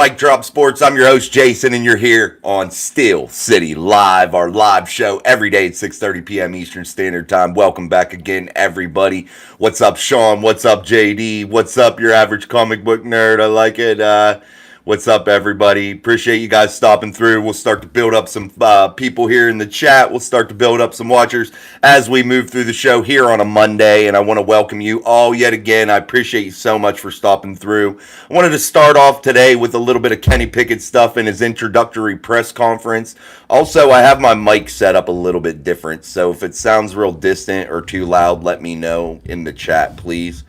Mike Drop Sports. I'm your host Jason, and you're here on Steel City Live, our live show every day at 6:30 p.m. Eastern Standard Time. Welcome back again, everybody. What's up, Sean? What's up, JD? What's up, your average comic book nerd? I like it. What's up, everybody? Appreciate you guys stopping through. We'll start to build up some people here in the chat. We'll start to build up some watchers as we move through the show here on a Monday. And I want to welcome you all yet again. I appreciate you so much for stopping through. I wanted to start off today with a little bit of Kenny Pickett stuff in his introductory press conference. Also, I have my mic set up a little bit different. So if it sounds real distant or too loud, let me know in the chat, please.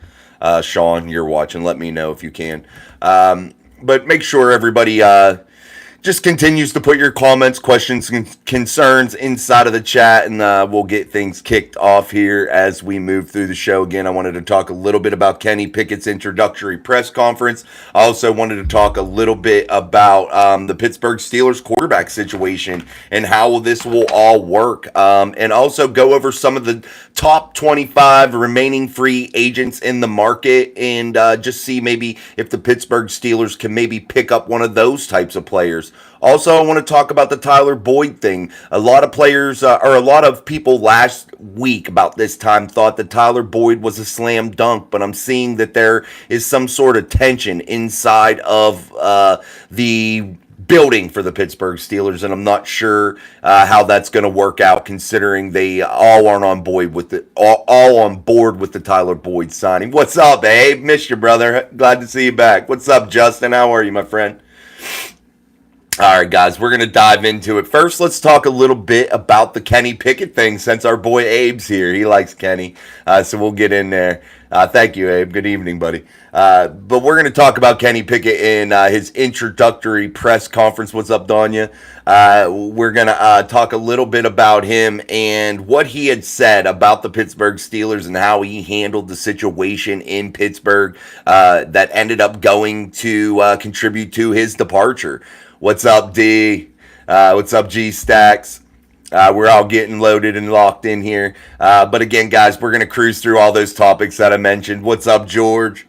Sean, you're watching. Let me know if you can. But make sure everybody just continues to put your comments, questions, and concerns inside of the chat, and we'll get things kicked off here as we move through the show. Again, I wanted to talk a little bit about Kenny Pickett's introductory press conference. I also wanted to talk a little bit about the Pittsburgh Steelers quarterback situation and how this will all work, and also go over some of the top 25 remaining free agents in the market and just see maybe if the Pittsburgh Steelers can maybe pick up one of those types of players. Also, I want to talk about the Tyler Boyd thing. A lot of players, or a lot of people last week about this time thought that Tyler Boyd was a slam dunk, but I'm seeing that there is some sort of tension inside of the building for the Pittsburgh Steelers, and I'm not sure how that's going to work out, considering they all aren't on board with the all on board with the Tyler Boyd signing. What's up, Abe? Missed you, brother. Glad to see you back. What's up, Justin? How are you, my friend? All right, guys, we're going to dive into it. First, let's talk a little bit about the Kenny Pickett thing since our boy Abe's here. He likes Kenny, so we'll get in there. Thank you, Abe. Good evening, buddy. But we're going to talk about Kenny Pickett in his introductory press conference. What's up, Danya? We're going to talk a little bit about him and what he had said about the Pittsburgh Steelers and how he handled the situation in Pittsburgh that ended up going to contribute to his departure. What's up, D? What's up, G Stacks? We're all getting loaded and locked in here. But again, guys, we're going to cruise through all those topics that I mentioned. What's up, George?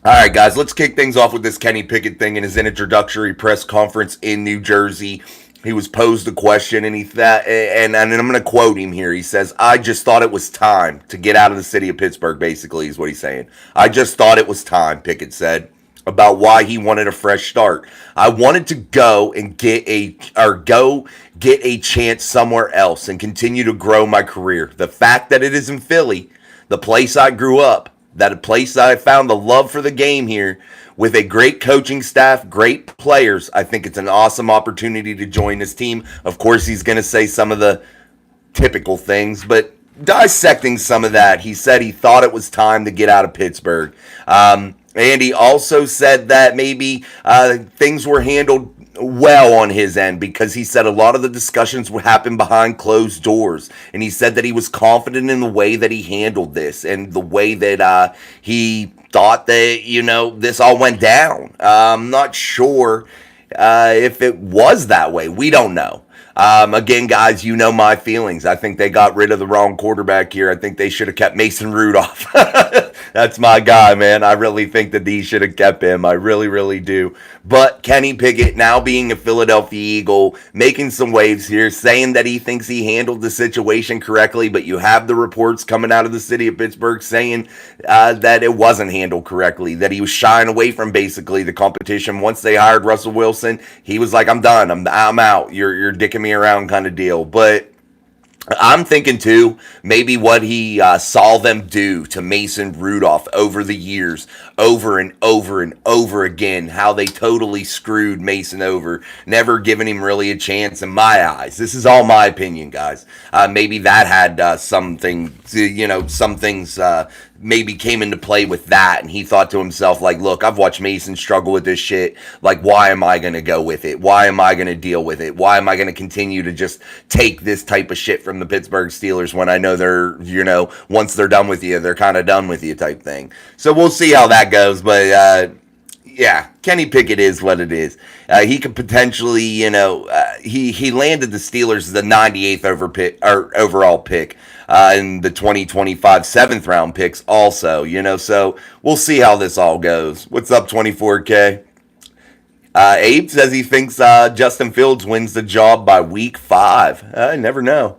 All right, guys, let's kick things off with this Kenny Pickett thing in his introductory press conference in New Jersey. He was posed a question, and and I'm going to quote him here. He says, "I just thought it was time to get out of the city of Pittsburgh," basically, is what he's saying. "I just thought it was time," Pickett said, about why he wanted a fresh start. "I wanted to go get a chance somewhere else and continue to grow my career. The fact that it is in Philly, the place I grew up, that a place I found the love for the game here, with a great coaching staff, great players, I think it's an awesome opportunity to join this team." Of course, he's going to say some of the typical things, but dissecting some of that, he said he thought it was time to get out of Pittsburgh. And he also said that maybe things were handled well on his end, because he said a lot of the discussions would happen behind closed doors. And he said that he was confident in the way that he handled this and the way that he thought that, this all went down. I'm not sure if it was that way. We don't know. Again, guys, you know my feelings. I think they got rid of the wrong quarterback here. I think they should have kept Mason Rudolph. That's my guy, man. I really think that he should have kept him. I really, really do. But Kenny Pickett, now being a Philadelphia Eagle, making some waves here, saying that he thinks he handled the situation correctly, but you have the reports coming out of the city of Pittsburgh saying that it wasn't handled correctly, that he was shying away from basically the competition. Once they hired Russell Wilson, he was like, "I'm done. I'm out. You're dicking me around," kind of deal. But I'm thinking, too, maybe what he saw them do to Mason Rudolph over the years, over and over and over again, how they totally screwed Mason over, never giving him really a chance in my eyes. This is all my opinion, guys. Maybe that had something, some things maybe came into play with that, and he thought to himself, like, look, I've watched Mason struggle with this shit. Like, why am I going to go with it? Why am I going to deal with it? Why am I going to continue to just take this type of shit from the Pittsburgh Steelers when I know they're, once they're done with you, they're kind of done with you type thing. So we'll see how that goes. But Yeah, Kenny Pickett is what it is. He could potentially, he landed the Steelers the 98th overall pick in the 2025 seventh round picks also, so we'll see how this all goes. What's up, 24K? Abe says he thinks Justin Fields wins the job by week 5. I never know.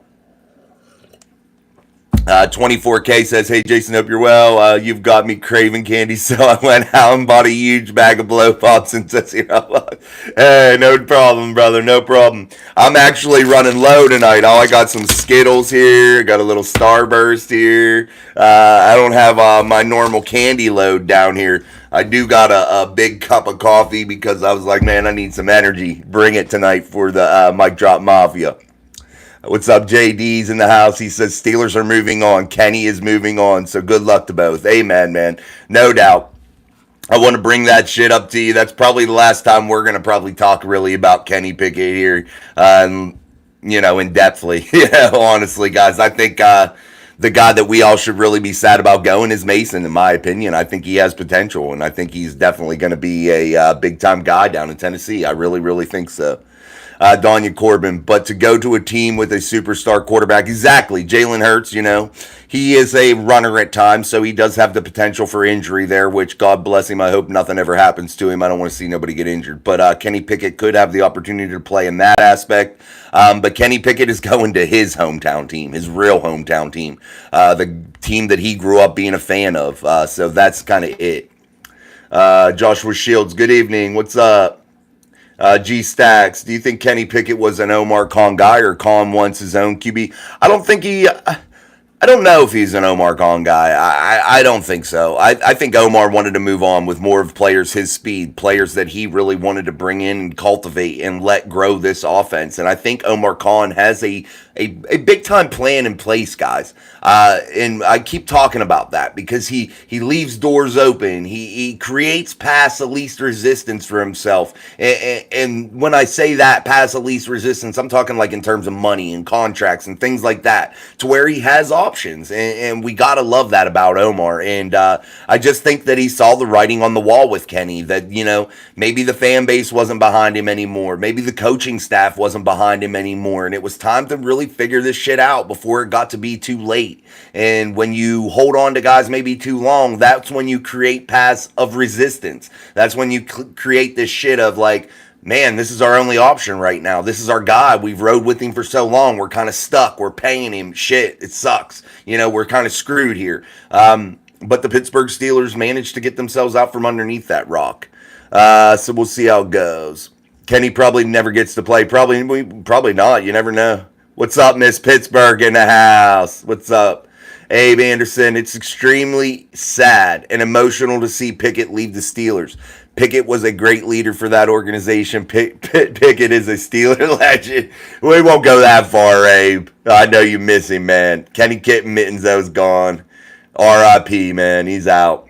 24K says, hey, Jason, hope you're well. You've got me craving candy, so I went out and bought a huge bag of Blow Pops and says, hey, no problem, brother, no problem. I'm actually running low tonight. I got some Skittles here, got a little Starburst here. I don't have my normal candy load down here. I do got a big cup of coffee because I was like, man, I need some energy. Bring it tonight for the Mic Drop Mafia. What's up, JD's in the house. He says Steelers are moving on. Kenny is moving on. So good luck to both. Amen, man. No doubt. I want to bring that shit up to you. That's probably the last time we're going to probably talk really about Kenny Pickett here, in depthly. Honestly, guys. I think the guy that we all should really be sad about going is Mason, in my opinion. I think he has potential, and I think he's definitely going to be a big-time guy down in Tennessee. I really, really think so. Danya Corbin, but to go to a team with a superstar quarterback, exactly, Jalen Hurts, he is a runner at times, so he does have the potential for injury there, which, God bless him, I hope nothing ever happens to him. I don't want to see nobody get injured, but Kenny Pickett could have the opportunity to play in that aspect, but Kenny Pickett is going to his hometown team, his real hometown team, the team that he grew up being a fan of, so that's kind of it. Joshua Shields, good evening, what's up? G Stacks, do you think Kenny Pickett was an Omar Khan guy or Khan wants his own QB? I don't know if he's an Omar Khan guy. I don't think so. I think Omar wanted to move on with more of players his speed, players that he really wanted to bring in and cultivate and let grow this offense. And I think Omar Khan has a big time plan in place, guys. And I keep talking about that because he leaves doors open. He creates paths of least resistance for himself. And when I say that, paths of least resistance, I'm talking like in terms of money and contracts and things like that, to where he has options. And we got to love that about Omar. And I just think that he saw the writing on the wall with Kenny, that, maybe the fan base wasn't behind him anymore. Maybe the coaching staff wasn't behind him anymore. And it was time to really figure this shit out before it got to be too late. And when you hold on to guys maybe too long, that's when you create paths of resistance. That's when you create this shit of like, man, this is our only option right now. This is our guy. We've rode with him for so long. We're kind of stuck. We're paying him. Shit, it sucks. We're kind of screwed here. But the Pittsburgh Steelers managed to get themselves out from underneath that rock. So we'll see how it goes. Kenny probably never gets to play. Probably not. You never know. What's up, Miss Pittsburgh in the house? What's up? Abe Anderson, it's extremely sad and emotional to see Pickett leave the Steelers. Pickett was a great leader for that organization. Pickett is a Steeler legend. We won't go that far, Abe. I know you miss him, man. Kenny Kitten Mittens, though, is gone. R.I.P., man. He's out.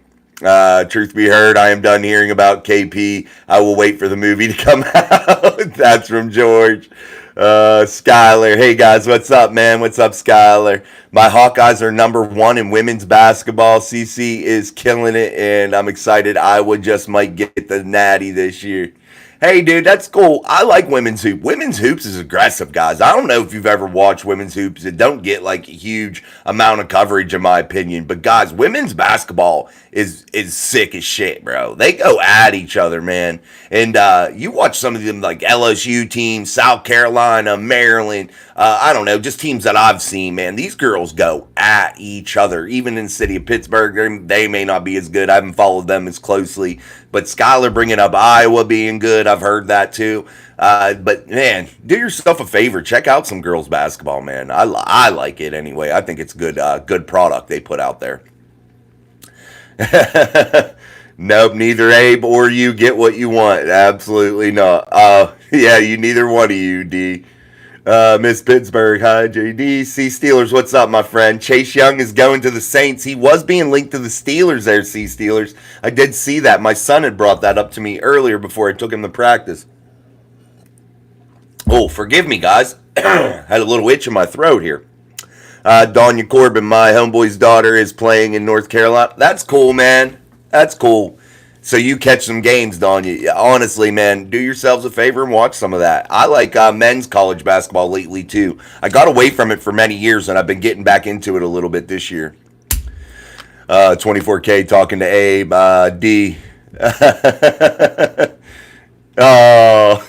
Truth be heard, I am done hearing about KP. I will wait for the movie to come out. That's from George. Skyler, hey guys, what's up, man? What's up, Skyler? My Hawkeyes are #1 in women's basketball. CC is killing it, and I'm excited. Iowa just might get the natty this year. Hey, dude, that's cool. I like women's hoop. Women's hoops is aggressive, guys. I don't know if you've ever watched women's hoops. It don't get like a huge amount of coverage, in my opinion. But guys, women's basketball is sick as shit, bro. They go at each other, man. And you watch some of them like LSU teams, South Carolina, Maryland. I don't know, just teams that I've seen, man. These girls go at each other. Even in the city of Pittsburgh, they may not be as good. I haven't followed them as closely. But Skyler bringing up Iowa being good, I've heard that too. But man, do yourself a favor. Check out some girls basketball, man. I like it anyway. I think it's good product they put out there. Nope, neither Abe or you get what you want. Absolutely not. Yeah, neither one of you, D. Miss Pittsburgh, hi, JD. C Steelers, what's up, my friend? Chase Young is going to the Saints. He was being linked to the Steelers there, C Steelers. I did see that. My son had brought that up to me earlier before I took him to practice. Oh, forgive me, guys. Had a little itch in my throat here. Danya Corbin, my homeboy's daughter is playing in North Carolina. That's cool, man. That's cool. So you catch some games, don't you? Honestly, man, do yourselves a favor and watch some of that. I like men's college basketball lately, too. I got away from it for many years, and I've been getting back into it a little bit this year. 24K talking to Abe. D. Oh,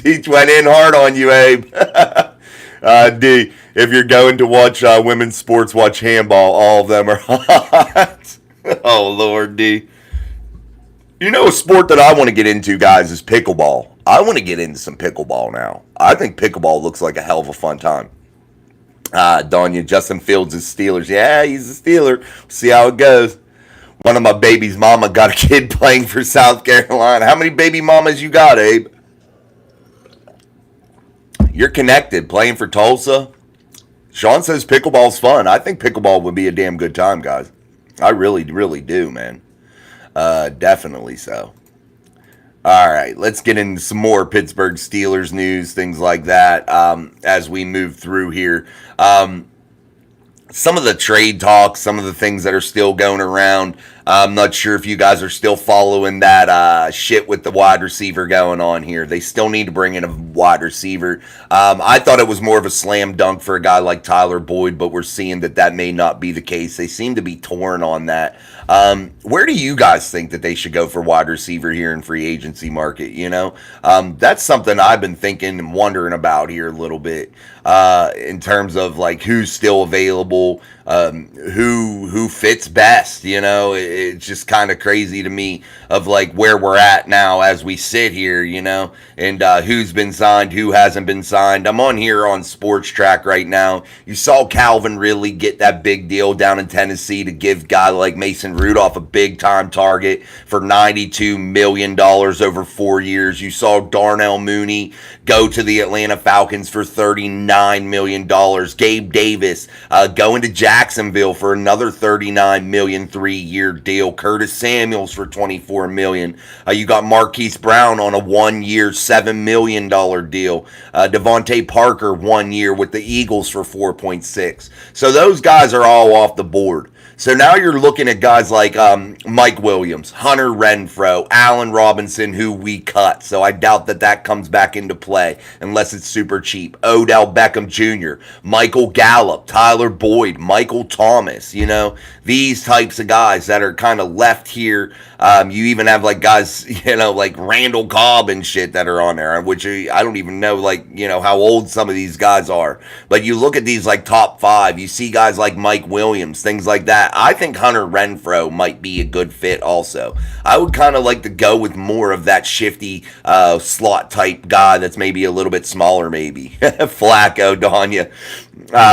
he went in hard on you, Abe. D, if you're going to watch women's sports, watch handball. All of them are hot. Oh, Lord, D. You know, a sport that I want to get into, guys, is pickleball. I want to get into some pickleball now. I think pickleball looks like a hell of a fun time. Danya, Justin Fields is Steelers. Yeah, he's a Steeler. See how it goes. One of my baby's mama got a kid playing for South Carolina. How many baby mamas you got, Abe? You're connected. Playing for Tulsa. Sean says pickleball's fun. I think pickleball would be a damn good time, guys. I really, really do, man. Definitely so. All right, let's get into some more Pittsburgh Steelers news, things like that, as we move through here. Some of the trade talks, some of the things that are still going around. I'm not sure if you guys are still following that shit with the wide receiver going on here. They still need to bring in a wide receiver. I thought it was more of a slam dunk for a guy like Tyler Boyd, but we're seeing that may not be the case. They seem to be torn on that. Where do you guys think that they should go for wide receiver here in free agency market? You know, that's something I've been thinking and wondering about here a little bit, in terms of like who's still available, who fits best. You know, it's just kind of crazy to me of like where we're at now as we sit here, you know, and who's been signed, who hasn't been signed. I'm on here on Sports Track right now. You saw Calvin really get that big deal down in Tennessee to give a guy like Mason Rudolph a big time target for $92 million over 4 years. You saw Darnell Mooney go to the Atlanta Falcons for $39 million. Gabe Davis going to Jacksonville for another $39 million 3-year deal. Curtis Samuels for $24 million. You got Marquise Brown on a 1-year $7 million deal. Devontae Parker 1 year with the Eagles for 4.6. So those guys are all off the board. So now you're looking at guys like Mike Williams, Hunter Renfrow, Allen Robinson, who we cut. So I doubt that comes back into play unless it's super cheap. Odell Beckham Jr., Michael Gallup, Tyler Boyd, Michael Thomas, you know, these types of guys that are kind of left here. You even have like guys, you know, like Randall Cobb and shit that are on there, which I don't even know, like, you know, how old some of these guys are. But you look at these like top 5, you see guys like Mike Williams, things like that. I think Hunter Renfrow might be a good fit also. I would kind of like to go with more of that shifty slot type guy that's maybe a little bit smaller, maybe. Flacco, Danya.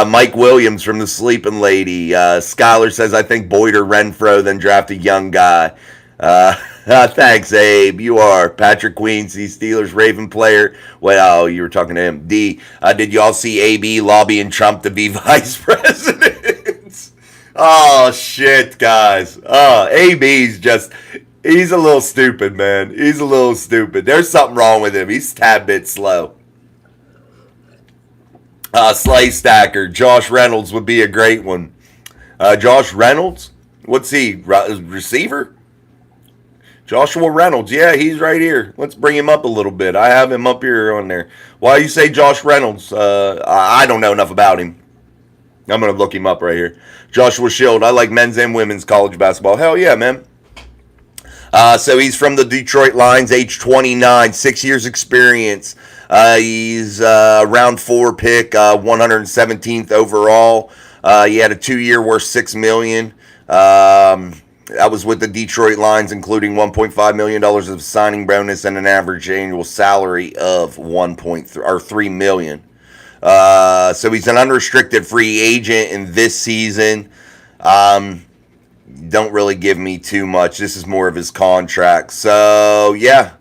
Mike Williams from the Sleeping Lady. Skylar says, I think Boyd or Renfrow, then draft a young guy. Thanks, Abe. You are. Patrick Queensy, Steelers Raven player. Well, you were talking to him. D, did you all see AB lobbying Trump to be vice president? Oh, shit, guys. Oh, AB's he's a little stupid, man. He's a little stupid. There's something wrong with him. He's a tad bit slow. Slay Stacker. Josh Reynolds would be a great one. Josh Reynolds? What's he? Receiver? Joshua Reynolds. Yeah, he's right here. Let's bring him up a little bit. I have him up here on there. Why you say Josh Reynolds? I don't know enough about him. I'm going to look him up right here. Joshua Shield. I like men's and women's college basketball. Hell yeah, man. So he's from the Detroit Lions, age 29, 6 years experience. He's round 4 pick, 117th overall. He had a 2-year worth $6 million. That was with the Detroit Lions, including $1.5 million of signing bonus and an average annual salary of $3 million. So he's an unrestricted free agent in this season. Don't really give me too much. This is more of his contract. So, yeah,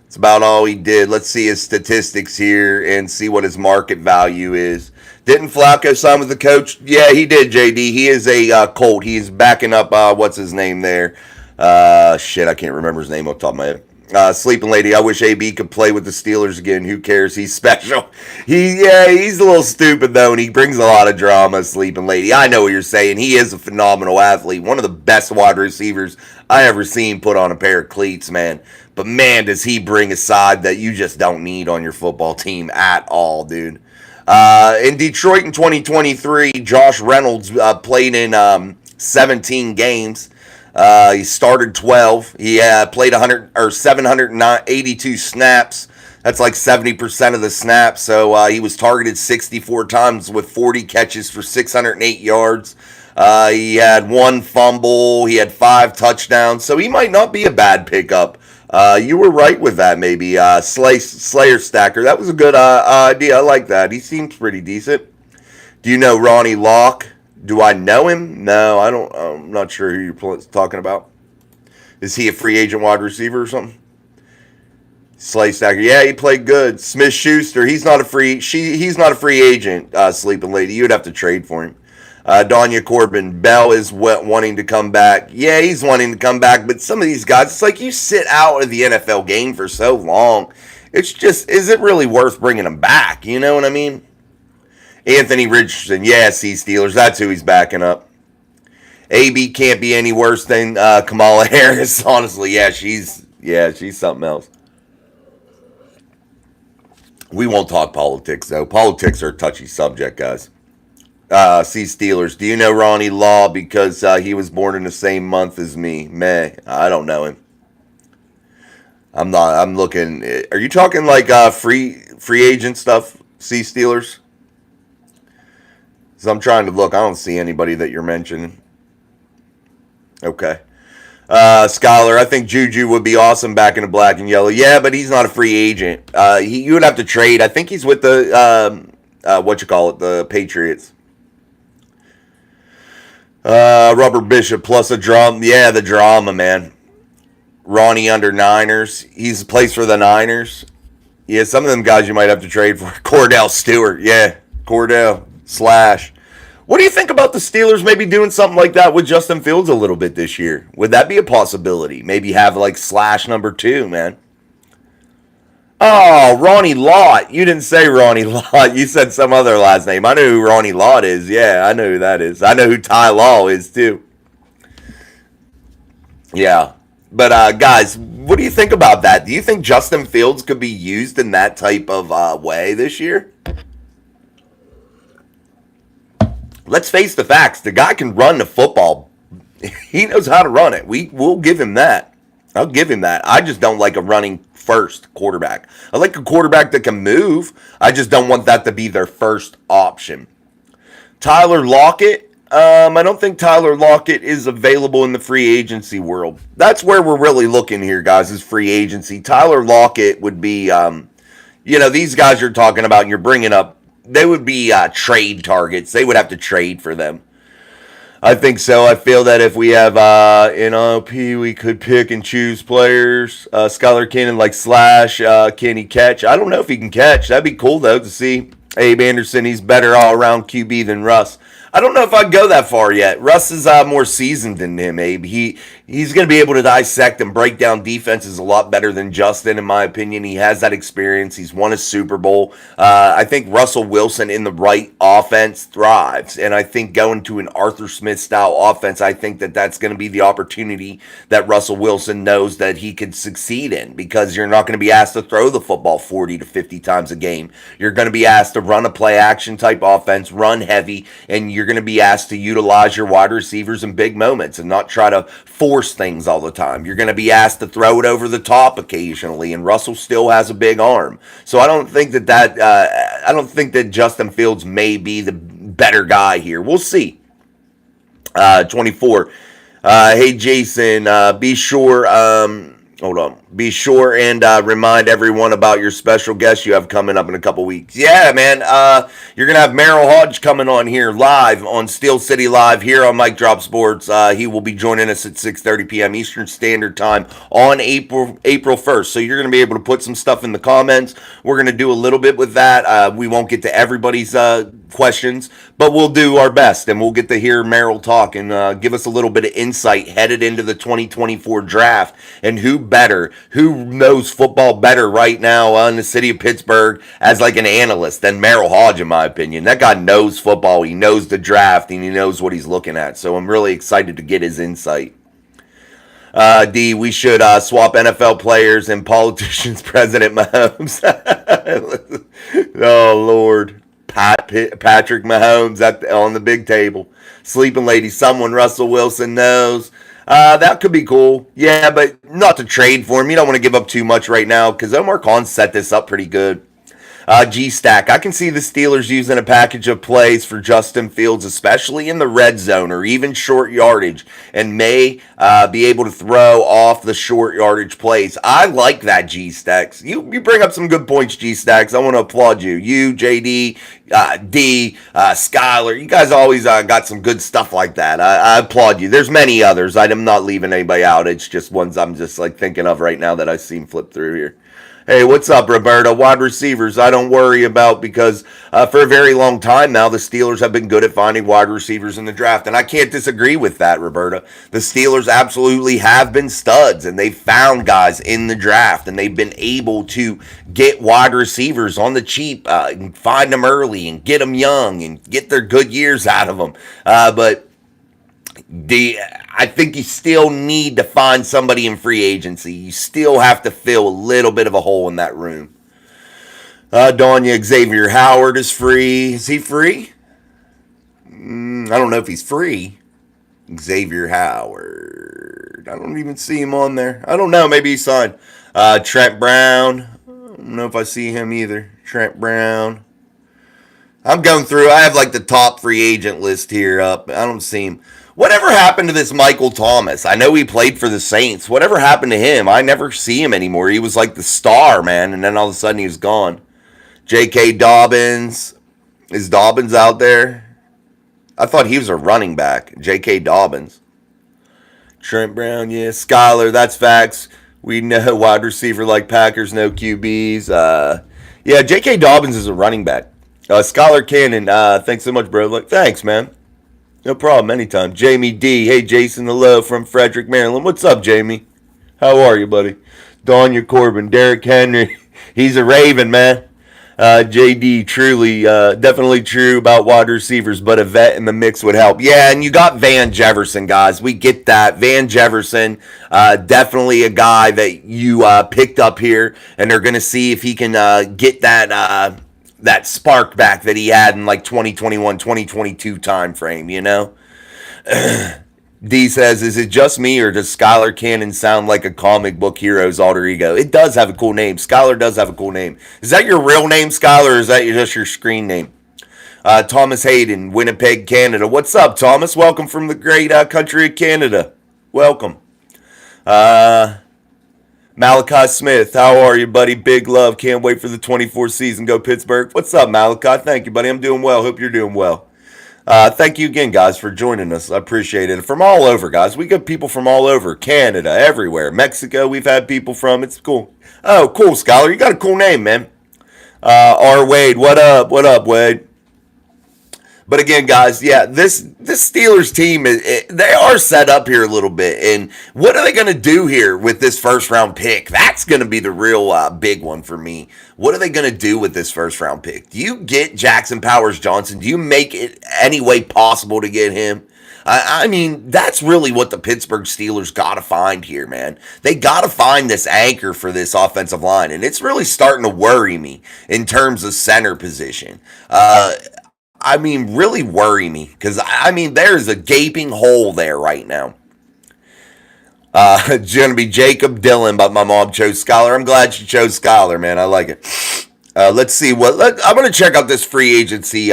that's about all he did. Let's see his statistics here and see what his market value is. Didn't Flacco sign with the coach? Yeah, he did, JD. He is a Colt. He's backing up, what's his name there? Shit, I can't remember his name off the top of my head. Sleeping Lady, I wish AB could play with the Steelers again. Who cares? He's special. He's a little stupid, though, and he brings a lot of drama, Sleeping Lady. I know what you're saying. He is a phenomenal athlete. One of the best wide receivers I ever seen put on a pair of cleats, man. But man, does he bring a side that you just don't need on your football team at all, dude. In Detroit in 2023, Josh Reynolds played in 17 games. He started 12. He played 782 snaps. That's like 70% of the snaps. So he was targeted 64 times with 40 catches for 608 yards. He had 1 fumble. He had 5 touchdowns. So he might not be a bad pickup. You were right with that, maybe. Slayer Stacker. That was a good idea. I like that. He seems pretty decent. Do you know Ronnie Locke? Do I know him? No, I don't. I'm not sure who you're talking about. Is he a free agent wide receiver or something? Slay Stacker. Yeah, he played good. Smith Schuster. He's not a free agent. Sleeping Lady. You'd have to trade for him. Danya Corbin. Bell is wanting to come back. Yeah, he's wanting to come back. But some of these guys, it's like you sit out of the NFL game for so long. It's just, is it really worth bringing them back? You know what I mean? Anthony Richardson. Yeah, Steelers. That's who he's backing up. AB can't be any worse than Kamala Harris. Honestly, she's something else. We won't talk politics, though. Politics are a touchy subject, guys. Steelers. Do you know Ronnie Law because he was born in the same month as me? Meh. I don't know him. I'm not. I'm looking. Are you talking like free agent stuff, Steelers? So I'm trying to look. I don't see anybody that you're mentioning. Okay. Scholar, I think Juju would be awesome back in the black and yellow. Yeah, but he's not a free agent. You would have to trade. I think he's with the, the Patriots. Rubber Bishop plus a drama. Yeah, the drama, man. Ronnie under Niners. He's plays for the Niners. Yeah, some of them guys you might have to trade for. Cordell Stewart. Yeah, Cordell / What do you think about the Steelers maybe doing something like that with Justin Fields a little bit this year? Would that be a possibility? Maybe have like / number 2, man. Oh, Ronnie Lott. You didn't say Ronnie Lott. You said some other last name. I know who Ronnie Lott is. Yeah, I know who that is. I know who Ty Law is too. Yeah. But guys, what do you think about that? Do you think Justin Fields could be used in that type of way this year? Let's face the facts. The guy can run the football. He knows how to run it. We'll give him that. I'll give him that. I just don't like a running first quarterback. I like a quarterback that can move. I just don't want that to be their first option. Tyler Lockett. I don't think Tyler Lockett is available in the free agency world. That's where we're really looking here, guys, is free agency. Tyler Lockett would be, these guys you're talking about and you're bringing up, they would be trade targets. They would have to trade for them. I think so. I feel that if we have NOP, we could pick and choose players. Skylar Cannon like Slash. Can he catch? I don't know if he can catch. That'd be cool, though, to see. Abe Anderson, he's better all-around QB than Russ. I don't know if I'd go that far yet. Russ is more seasoned than him, Abe. He's going to be able to dissect and break down defenses a lot better than Justin, in my opinion. He has that experience. He's won a Super Bowl. I think Russell Wilson in the right offense thrives. And I think going to an Arthur Smith-style offense, I think that that's going to be the opportunity that Russell Wilson knows that he could succeed in, because you're not going to be asked to throw the football 40 to 50 times a game. You're going to be asked to run a play-action type offense, run heavy, and you're going to be asked to utilize your wide receivers in big moments and not try to force things all the time. You're going to be asked to throw it over the top occasionally, and Russell still has a big arm. So I don't think that Justin Fields may be the better guy here. We'll see. 24. Hey Jason, be sure. Hold on. Be sure and remind everyone about your special guest you have coming up in a couple weeks. Yeah, man. You're going to have Merrill Hodge coming on here live on Steel City Live here on Mike Drop Sports. He will be joining us at 6:30 p.m. Eastern Standard Time on April 1st. So you're going to be able to put some stuff in the comments. We're going to do a little bit with that. We won't get to everybody's questions, but we'll do our best, and we'll get to hear Merrill talk and give us a little bit of insight headed into the 2024 draft. And who knows football better right now in the city of Pittsburgh as like an analyst than Merrill Hodge, in my opinion. That guy knows football, he knows the draft, and he knows what he's looking at. So I'm really excited to get his insight. D, we should swap NFL players and politicians. President Mahomes. Oh, Lord. Patrick Mahomes on the big table. Sleeping lady, someone Russell Wilson knows. That could be cool. Yeah, but not to trade for him. You don't want to give up too much right now because Omar Khan set this up pretty good. G-Stack, I can see the Steelers using a package of plays for Justin Fields, especially in the red zone or even short yardage, and may be able to throw off the short yardage plays. I like that, G-Stacks. You bring up some good points, G-Stacks. I want to applaud you. You, JD, D, Skyler, you guys always got some good stuff like that. I applaud you. There's many others. I'm not leaving anybody out. It's just ones I'm just like thinking of right now that I've seen flip through here. Hey, what's up, Roberta? Wide receivers, I don't worry about because for a very long time now, the Steelers have been good at finding wide receivers in the draft. And I can't disagree with that, Roberta. The Steelers absolutely have been studs, and they've found guys in the draft, and they've been able to get wide receivers on the cheap and find them early and get them young and get their good years out of them. But I think you still need to find somebody in free agency. You still have to fill a little bit of a hole in that room. Danya, Xavier Howard is free. Is he free? I don't know if he's free. Xavier Howard. I don't even see him on there. I don't know. Maybe he signed. Trent Brown. I don't know if I see him either. Trent Brown. I'm going through. I have like the top free agent list here up. I don't see him. Whatever happened to this Michael Thomas? I know he played for the Saints. Whatever happened to him? I never see him anymore. He was like the star, man, and then all of a sudden he was gone. J.K. Dobbins. Is Dobbins out there? I thought he was a running back. J.K. Dobbins. Trent Brown, yeah. Skyler, that's facts. We know wide receiver like Packers, no QBs. Yeah, J.K. Dobbins is a running back. Skyler Cannon, thanks so much, bro. Like, thanks, man. No problem, anytime. Jamie D. Hey, Jason, hello from Frederick, Maryland. What's up, Jamie? How are you, buddy? Danya Corbin, Derrick Henry. He's a Raven, man. JD, truly, definitely true about wide receivers, but a vet in the mix would help. Yeah, and you got Van Jefferson, guys. We get that. Van Jefferson, definitely a guy that you picked up here, and they're going to see if he can get that spark back that he had in like 2021, 2022 time frame, you know? D says, is it just me or does Skylar Cannon sound like a comic book hero's alter ego? It does have a cool name. Skylar does have a cool name. Is that your real name, Skylar, or is that just your screen name? Thomas Hayden, Winnipeg, Canada. What's up, Thomas? Welcome from the great country of Canada. Welcome. Malachi Smith, how are you, buddy? Big love. Can't wait for the 24 season. Go Pittsburgh. What's up, Malachi? Thank you, buddy. I'm doing well. Hope you're doing well. Thank you again, guys, for joining us. I appreciate it. From all over, guys. We got people from all over. Canada, everywhere. Mexico, we've had people from. It's cool. Oh, cool, Scholar. You got a cool name, man. R. Wade, what up? What up, Wade? But again, guys, yeah, this Steelers team, they are set up here a little bit. And what are they going to do here with this first-round pick? That's going to be the real big one for me. What are they going to do with this first-round pick? Do you get Jackson Powers Johnson? Do you make it any way possible to get him? I mean, that's really what the Pittsburgh Steelers got to find here, man. They got to find this anchor for this offensive line, and it's really starting to worry me in terms of center position. I mean, really worry me because, I mean, there's a gaping hole there right now. It's going to be Jacob Dillon, but my mom chose Scholar. I'm glad she chose Scholar, man. I like it. Let's see I'm going to check out this free agency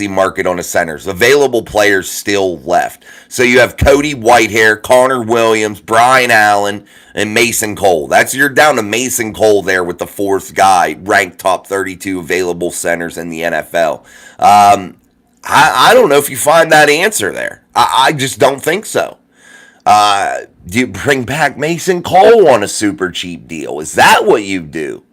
market on the centers. Available players still left. So you have Cody Whitehair, Connor Williams, Brian Allen, and Mason Cole. You're down to Mason Cole there with the fourth guy, ranked top 32 available centers in the NFL. I don't know if you find that answer there. I just don't think so. Do you bring back Mason Cole on a super cheap deal? Is that what you do?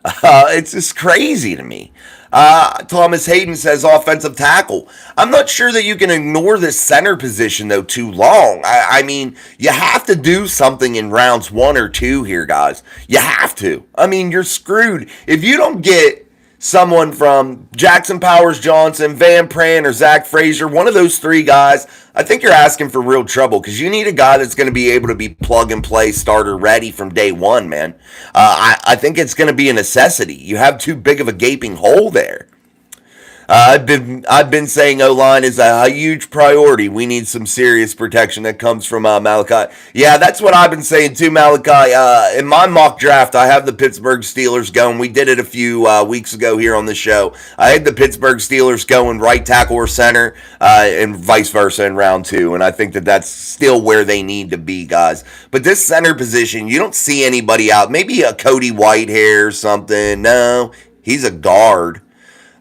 It's just crazy to me. Thomas Hayden says offensive tackle. I'm not sure that you can ignore this center position, though, too long. I mean, you have to do something in rounds 1 or 2 here, guys. You have to. I mean, you're screwed. If you don't get someone from Jackson Powers Johnson, Van Pran, or Zach Frazier, one of those 3 guys, I think you're asking for real trouble because you need a guy that's going to be able to be plug and play starter ready from day one, man. I think it's going to be a necessity. You have too big of a gaping hole there. I've been saying O-line is a huge priority. We need some serious protection that comes from Malachi. Yeah, that's what I've been saying too, Malachi. In my mock draft, I have the Pittsburgh Steelers going. We did it a few weeks ago here on the show. I had the Pittsburgh Steelers going right tackle or center, and vice versa in round 2. And I think that that's still where they need to be, guys. But this center position, you don't see anybody out. Maybe a Cody Whitehair or something. No, he's a guard.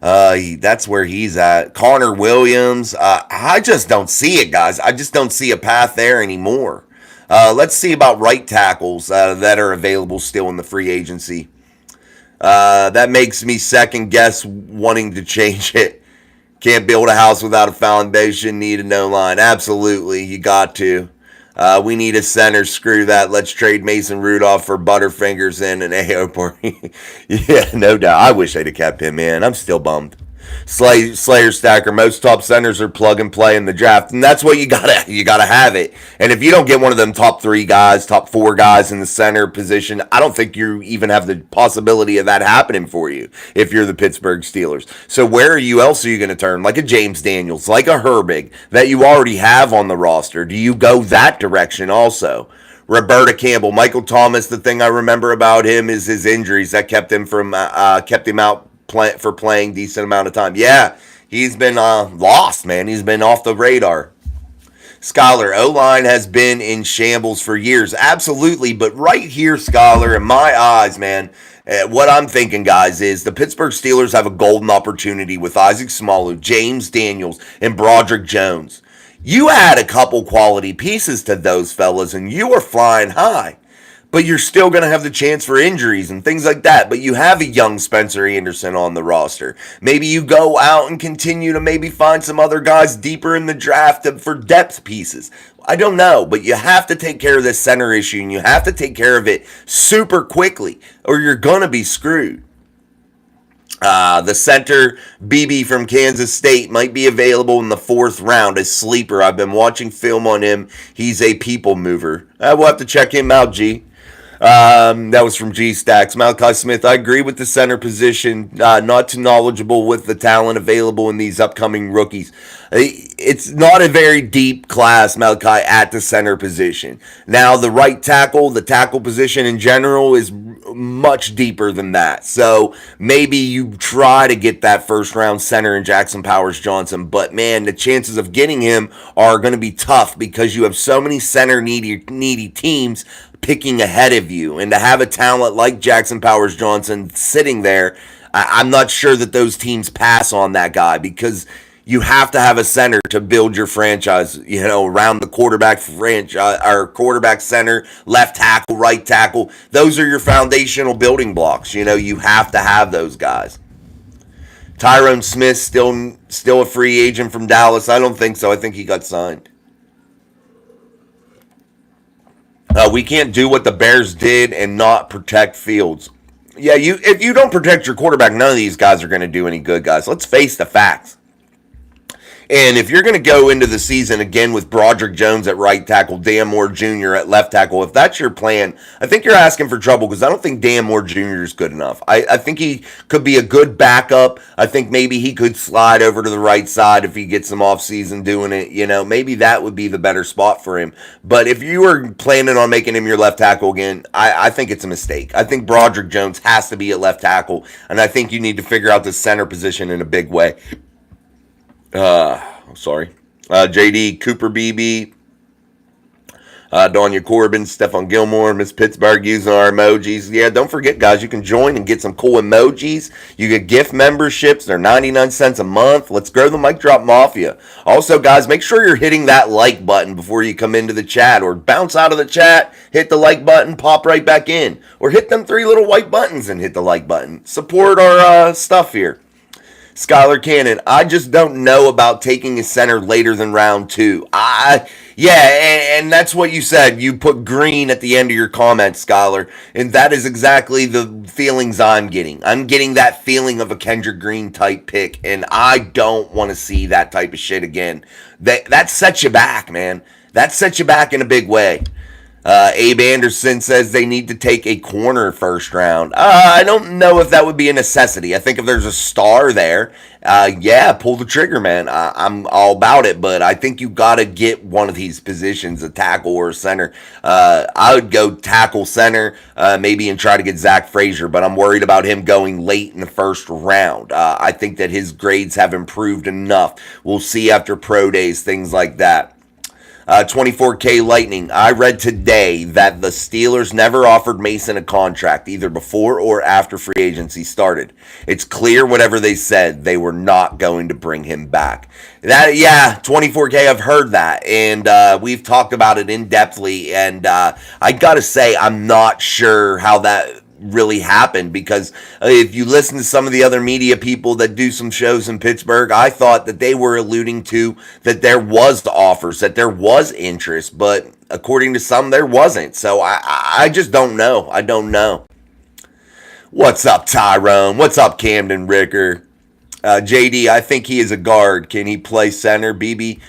That's where he's at. Connor Williams. I just don't see it, guys. I just don't see a path there anymore. Let's see about right tackles that are available still in the free agency. That makes me second guess wanting to change it. Can't build a house without a foundation. Need a no line. Absolutely, you got to. We need a center. Screw that. Let's trade Mason Rudolph for Butterfingers and an Ayo. Yeah, no doubt. I wish they'd have kept him in. I'm still bummed. Slayer Stacker. Most top centers are plug and play in the draft, and that's what you gotta have it. And if you don't get one of them top 3 guys, top 4 guys in the center position, I don't think you even have the possibility of that happening for you if you're the Pittsburgh Steelers. So where else are you going to turn? Like a James Daniels, like a Herbig that you already have on the roster. Do you go that direction also? Roberta Campbell, Michael Thomas. The thing I remember about him is his injuries that kept him out for playing decent amount of time. Yeah, he's been lost, man. He's been off the radar. Scholar, O-line has been in shambles for years. Absolutely, but right here, Scholar, in my eyes, man, what I'm thinking, guys, is the Pittsburgh Steelers have a golden opportunity with Isaac Smalu, James Daniels, and Broderick Jones. You add a couple quality pieces to those fellas, and you are flying high. But you're still going to have the chance for injuries and things like that. But you have a young Spencer Anderson on the roster. Maybe you go out and continue to maybe find some other guys deeper in the draft for depth pieces. I don't know, but you have to take care of this center issue, and you have to take care of it super quickly, or you're going to be screwed. The center, BB from Kansas State, might be available in the 4th round as sleeper. I've been watching film on him. He's a people mover. We'll have to check him out, G. That was from G Stacks. Malachi Smith, I agree with the center position. Not too knowledgeable with the talent available in these upcoming rookies. It's not a very deep class, Malachi, at the center position. Now, the right tackle, the tackle position in general is much deeper than that. So maybe you try to get that first round center in Jackson Powers Johnson. But, man, the chances of getting him are going to be tough because you have so many center needy teams picking ahead of you, and to have a talent like Jackson Powers Johnson sitting there, I'm not sure that those teams pass on that guy because you have to have a center to build your franchise, around the quarterback franchise or quarterback center, left tackle, right tackle. Those are your foundational building blocks. You have to have those guys. Tyrone Smith still a free agent from Dallas. I don't think so. I think he got signed. We can't do what the Bears did and not protect Fields. Yeah, if you don't protect your quarterback, none of these guys are going to do any good, guys. Let's face the facts. And if you're going to go into the season again with Broderick Jones at right tackle, Dan Moore Jr. at left tackle, if that's your plan, I think you're asking for trouble because I don't think Dan Moore Jr. is good enough. I think he could be a good backup. I think maybe he could slide over to the right side if he gets some offseason doing it. Maybe that would be the better spot for him. But if you were planning on making him your left tackle again, I think it's a mistake. I think Broderick Jones has to be at left tackle, and I think you need to figure out the center position in a big way. JD, Cooper BB. Donya Corbin, Stephon Gilmore, Miss Pittsburgh using our emojis. Yeah, don't forget, guys, you can join and get some cool emojis. You get gift memberships. They're 99 cents a month. Let's grow the Mic Drop Mafia. Also, guys, make sure you're hitting that like button before you come into the chat, or bounce out of the chat, hit the like button, pop right back in, or hit them 3 little white buttons and hit the like button. Support our stuff here. Skylar Cannon, I just don't know about taking a center later than round 2. And that's what you said. You put green at the end of your comment, Skylar, and that is exactly the feelings I'm getting. I'm getting that feeling of a Kendrick Green type pick, and I don't want to see that type of shit again. That sets you back, man. That sets you back in a big way. Abe Anderson says they need to take a corner first round. I don't know if that would be a necessity. I think if there's a star there, pull the trigger, man. I'm all about it, but I think you got to get one of these positions, a tackle or a center. I would go tackle center, maybe, and try to get Zach Frazier, but I'm worried about him going late in the first round. I think that his grades have improved enough. We'll see after pro days, things like that. 24K Lightning. I read today that the Steelers never offered Mason a contract, either before or after free agency started. It's clear whatever they said, they were not going to bring him back. 24K, I've heard that, and we've talked about it in-depthly, and I gotta say, I'm not sure how that really happened, because if you listen to some of the other media people that do some shows in Pittsburgh, I thought that they were alluding to that there was offers, that there was interest, but according to some, there wasn't. So I just don't know. I don't know. What's up, Tyrone? What's up, Camden Ricker? JD, I think he is a guard. Can he play center, BB?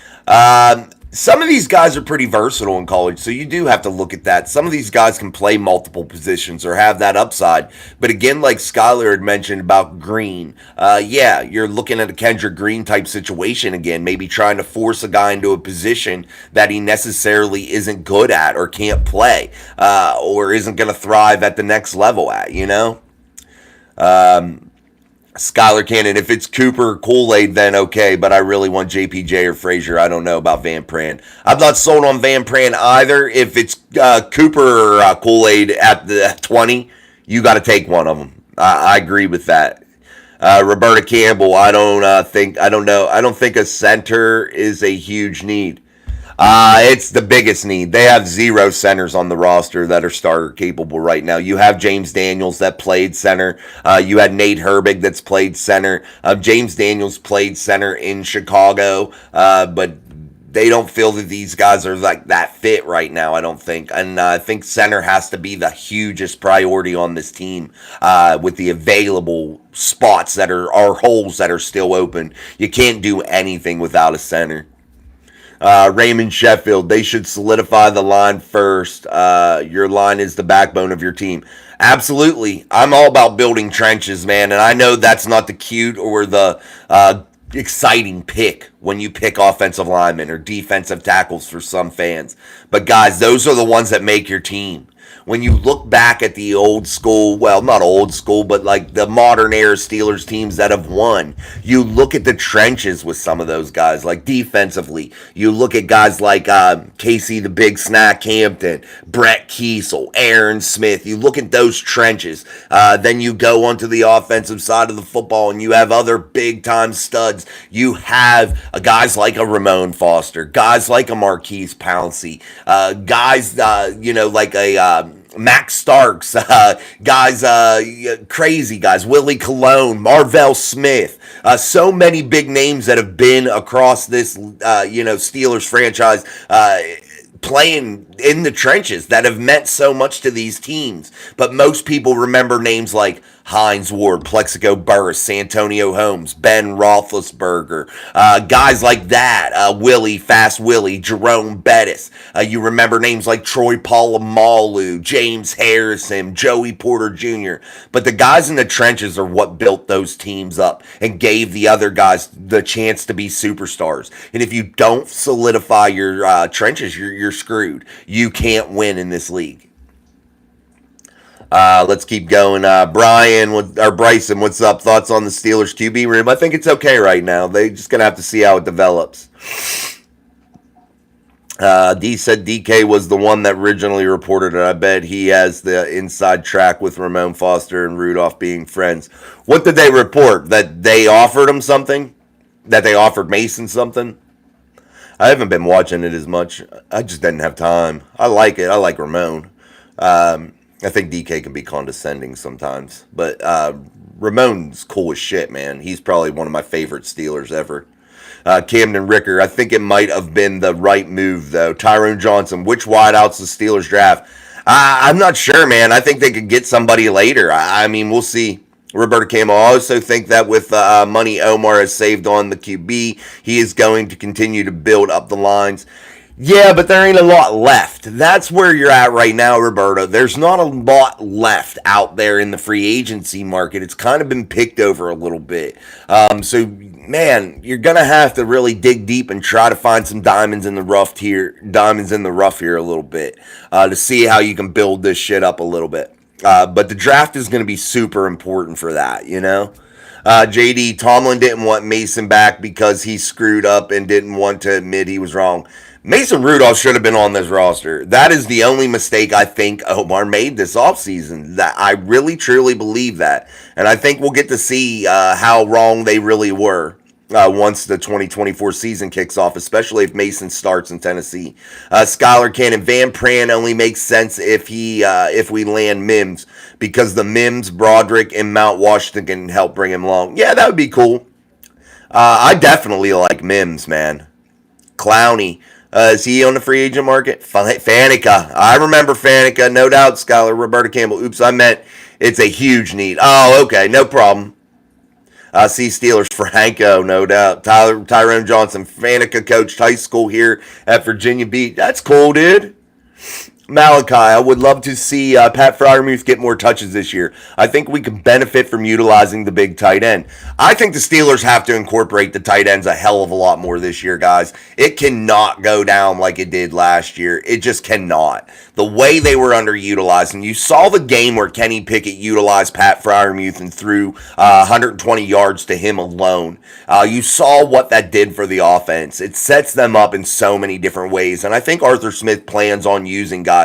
Some of these guys are pretty versatile in college, so you do have to look at that. Some of these guys can play multiple positions or have that upside. But again, like Skylar had mentioned about Green, you're looking at a Kendrick Green type situation again, maybe trying to force a guy into a position that he necessarily isn't good at or can't play, or isn't going to thrive at the next level at, you know? Skylar Cannon, if it's Cooper or Kool-Aid, then okay, but I really want JPJ or Frazier. I don't know about Van Pran. I'm not sold on Van Pran either. If it's Cooper or Kool-Aid at the 20, you got to take one of them. I agree with that. Roberta Campbell, I don't think a center is a huge need. It's the biggest need. They have 0 centers on the roster that are starter capable right now. You have James Daniels that played center. You had Nate Herbig that's played center. James Daniels played center in Chicago, but they don't feel that these guys are like that fit right now, I don't think. And I think center has to be the hugest priority on this team, with the available spots that are holes that are still open. You can't do anything without a center. Raymond Sheffield, they should solidify the line first. Your line is the backbone of your team. Absolutely. I'm all about building trenches, man. And I know that's not the cute or the exciting pick when you pick offensive linemen or defensive tackles for some fans. But guys, those are the ones that make your team. When you look back at the old school, well, not old school, but like the modern era Steelers teams that have won, you look at the trenches with some of those guys, like defensively. You look at guys like Casey the Big Snack Hampton, Brett Kiesel, Aaron Smith. You look at those trenches. Then you go onto the offensive side of the football and you have other big-time studs. You have guys like a Ramon Foster, guys like a Marquise Pouncey, guys, like a Max Starks, crazy guys, Willie Colon, Marvell Smith, so many big names that have been across this, Steelers franchise, playing in the trenches that have meant so much to these teams. But most people remember names like Hines Ward, Plexico Burris, Santonio Holmes, Ben Roethlisberger, guys like that, Willie, Fast Willie, Jerome Bettis. You remember names like Troy Polamalu, James Harrison, Joey Porter Jr. But the guys in the trenches are what built those teams up and gave the other guys the chance to be superstars. And if you don't solidify your trenches, you're screwed. You can't win in this league. Let's keep going. Bryson, what's up? Thoughts on the Steelers QB room? I think it's okay right now. They're just going to have to see how it develops. D said DK was the one that originally reported it. I bet he has the inside track with Ramon Foster and Rudolph being friends. What did they report? That they offered him something? That they offered Mason something? I haven't been watching it as much. I just didn't have time. I like it. I like Ramon. I think DK can be condescending sometimes. But Ramon's cool as shit, man. He's probably one of my favorite Steelers ever. Camden Ricker, I think it might have been the right move, though. Tyrone Johnson, which wideouts the Steelers draft? I'm not sure, man. I think they could get somebody later. I mean, we'll see. Roberto Campbell, I also think that with money Omar has saved on the QB, he is going to continue to build up the lines. Yeah, but there ain't a lot left. That's where you're at right now, Roberto. There's not a lot left out there in the free agency market. It's kind of been picked over a little bit. So, man, you're gonna have to really dig deep and try to find some diamonds in the rough here a little bit to see how you can build this shit up a little bit. But the draft is going to be super important for that, you know? JD, Tomlin didn't want Mason back because he screwed up and didn't want to admit he was wrong. Mason Rudolph should have been on this roster. That is the only mistake I think Omar made this offseason. That I really, truly believe that. And I think we'll get to see how wrong they really were. Once the 2024 season kicks off, especially if Mason starts in Tennessee. Skylar Cannon, Van Pran only makes sense if we land Mims, because the Mims, Broderick, and Mount Washington can help bring him along. Yeah, that would be cool. I definitely like Mims, man. Clowney. Is he on the free agent market? Faneca. I remember Faneca, no doubt, Skylar. Roberto Campbell. Oops, I meant it's a huge need. Oh, okay, no problem. See Steelers, Franco, no doubt. Tyrone Johnson, Faneca coached high school here at Virginia Beach. That's cool, dude. Malachi, I would love to see Pat Freiermuth get more touches this year. I think we can benefit from utilizing the big tight end. I think the Steelers have to incorporate the tight ends a hell of a lot more this year, guys. It cannot go down like it did last year. It just cannot. The way they were underutilized, and you saw the game where Kenny Pickett utilized Pat Freiermuth and threw 120 yards to him alone. You saw what that did for the offense. It sets them up in so many different ways, and I think Arthur Smith plans on using guys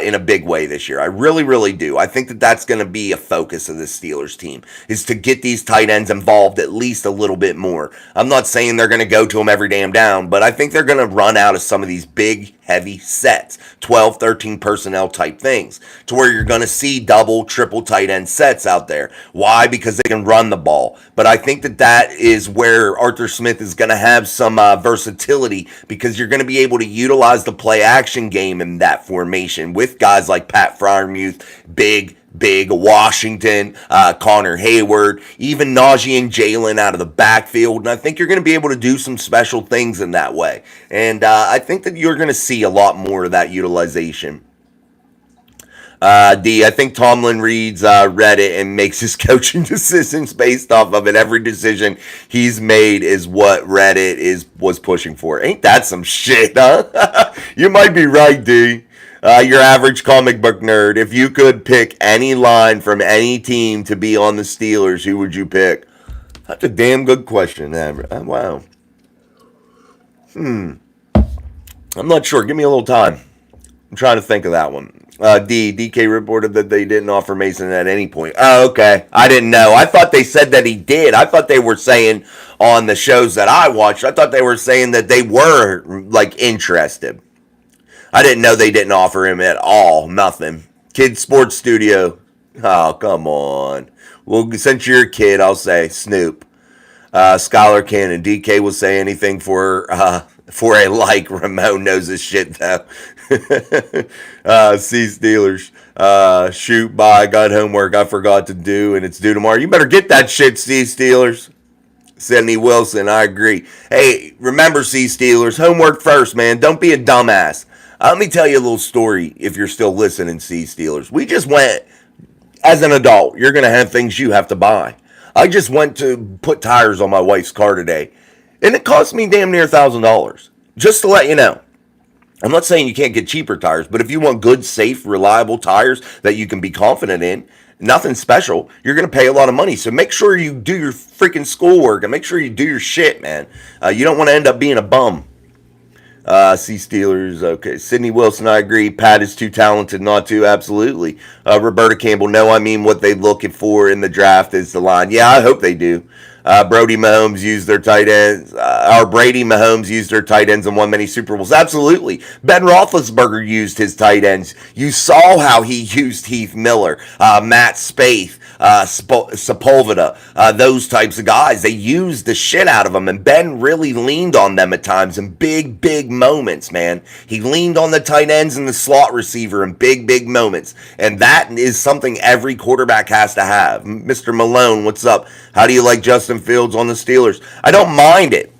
in a big way this year. I really, really do. I think that that's going to be a focus of the Steelers team, is to get these tight ends involved at least a little bit more. I'm not saying they're going to go to them every damn down, but I think they're going to run out of some of these big, heavy sets, 12, 13 personnel type things, to where you're going to see double, triple tight end sets out there. Why? Because they can run the ball. But I think that that is where Arthur Smith is going to have some versatility, because you're going to be able to utilize the play action game in that formation with guys like Pat Freiermuth, big Washington, Connor Hayward, even Najee and Jalen out of the backfield. And I think you're going to be able to do some special things in that way. And I think that you're going to see a lot more of that utilization. I think Tomlin reads Reddit and makes his coaching decisions based off of it. Every decision he's made is what Reddit was pushing for. Ain't that some shit, huh? You might be right, D. Your average comic book nerd. If you could pick any line from any team to be on the Steelers, who would you pick? That's a damn good question. Wow. I'm not sure. Give me a little time. I'm trying to think of that one. DK reported that they didn't offer Mason at any point. Oh, okay. I didn't know. I thought they said that he did. I thought they were saying on the shows that I watched, I thought they were saying that they were, like, interested. I didn't know they didn't offer him at all. Nothing. Kid Sports Studio. Oh, come on. Well, since you're a kid, I'll say Snoop. Skylar Cannon. DK will say anything for a like. Ramon knows his shit, though. See Steelers. Shoot, bye. Got homework I forgot to do, and it's due tomorrow. You better get that shit, see Steelers. Sidney Wilson, I agree. Hey, remember, see Steelers, homework first, man. Don't be a dumbass. Let me tell you a little story if you're still listening, see Steelers. We just went, as an adult, you're going to have things you have to buy. I just went to put tires on my wife's car today, and it cost me damn near $1,000. Just to let you know. I'm not saying you can't get cheaper tires, but if you want good, safe, reliable tires that you can be confident in, nothing special, you're going to pay a lot of money. So make sure you do your freaking schoolwork and make sure you do your shit, man. You don't want to end up being a bum. See Steelers. Okay. Sidney Wilson, I agree. Pat is too talented not to. Absolutely. Roberta Campbell, no, I mean what they looking for in the draft is the line. Yeah, I hope they do. Brody Mahomes used their tight ends. Brady Mahomes used their tight ends and won many Super Bowls. Absolutely. Ben Roethlisberger used his tight ends. You saw how he used Heath Miller, Matt Spaeth, Sepulveda, those types of guys. They used the shit out of them, and Ben really leaned on them at times in big, big moments, man. He leaned on the tight ends and the slot receiver in big, big moments, and that is something every quarterback has to have. Mr. Malone, what's up? How do you like Justin Fields on the Steelers? I don't mind it.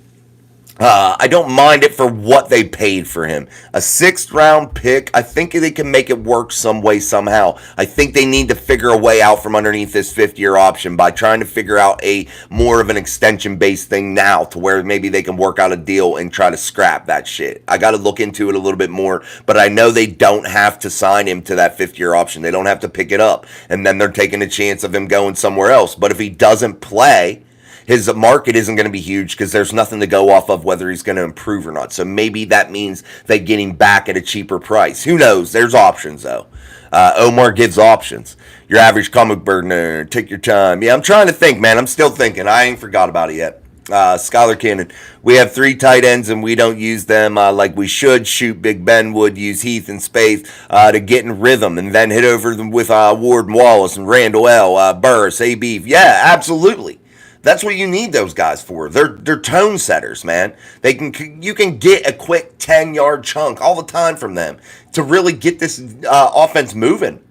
I don't mind it for what they paid for him. A 6th round pick, I think they can make it work some way, somehow. I think they need to figure a way out from underneath this 5th-year option by trying to figure out a more of an extension-based thing now to where maybe they can work out a deal and try to scrap that shit. I got to look into it a little bit more, but I know they don't have to sign him to that 5th-year option. They don't have to pick it up, and then they're taking a chance of him going somewhere else. But if he doesn't play, his market isn't going to be huge because there's nothing to go off of whether he's going to improve or not. So maybe that means they get him back at a cheaper price. Who knows? There's options, though. Omar gives options. Your average comic book nerd. Take your time. Yeah, I'm trying to think, man. I'm still thinking. I ain't forgot about it yet. Skylar Cannon. We have 3 tight ends and we don't use them like we should. Shoot, Big Ben would use Heath and Spaeth to get in rhythm and then hit over them with Ward and Wallace and Randall L. Burris, A.B. Yeah, absolutely. That's what you need those guys for. They're tone setters, man. You can get a quick 10-yard chunk all the time from them to really get this offense moving.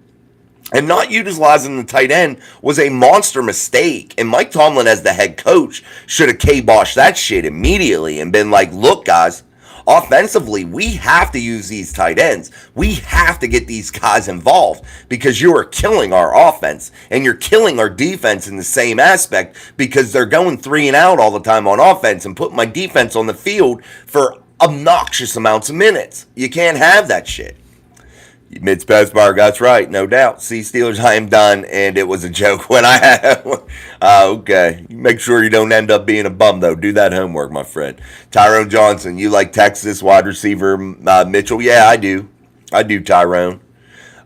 And not utilizing the tight end was a monster mistake. And Mike Tomlin, as the head coach, should have kiboshed that shit immediately and been like, look, guys, offensively, we have to use these tight ends. We have to get these guys involved because you are killing our offense and you're killing our defense in the same aspect because they're going 3 and out all the time on offense and putting my defense on the field for obnoxious amounts of minutes. You can't have that shit. Mids Petsbar, that's right, no doubt. See, Steelers, I am done, and it was a joke when I had okay. Make sure you don't end up being a bum, though. Do that homework, my friend. Tyrone Johnson, you like Texas wide receiver Mitchell? Yeah, I do. I do, Tyrone.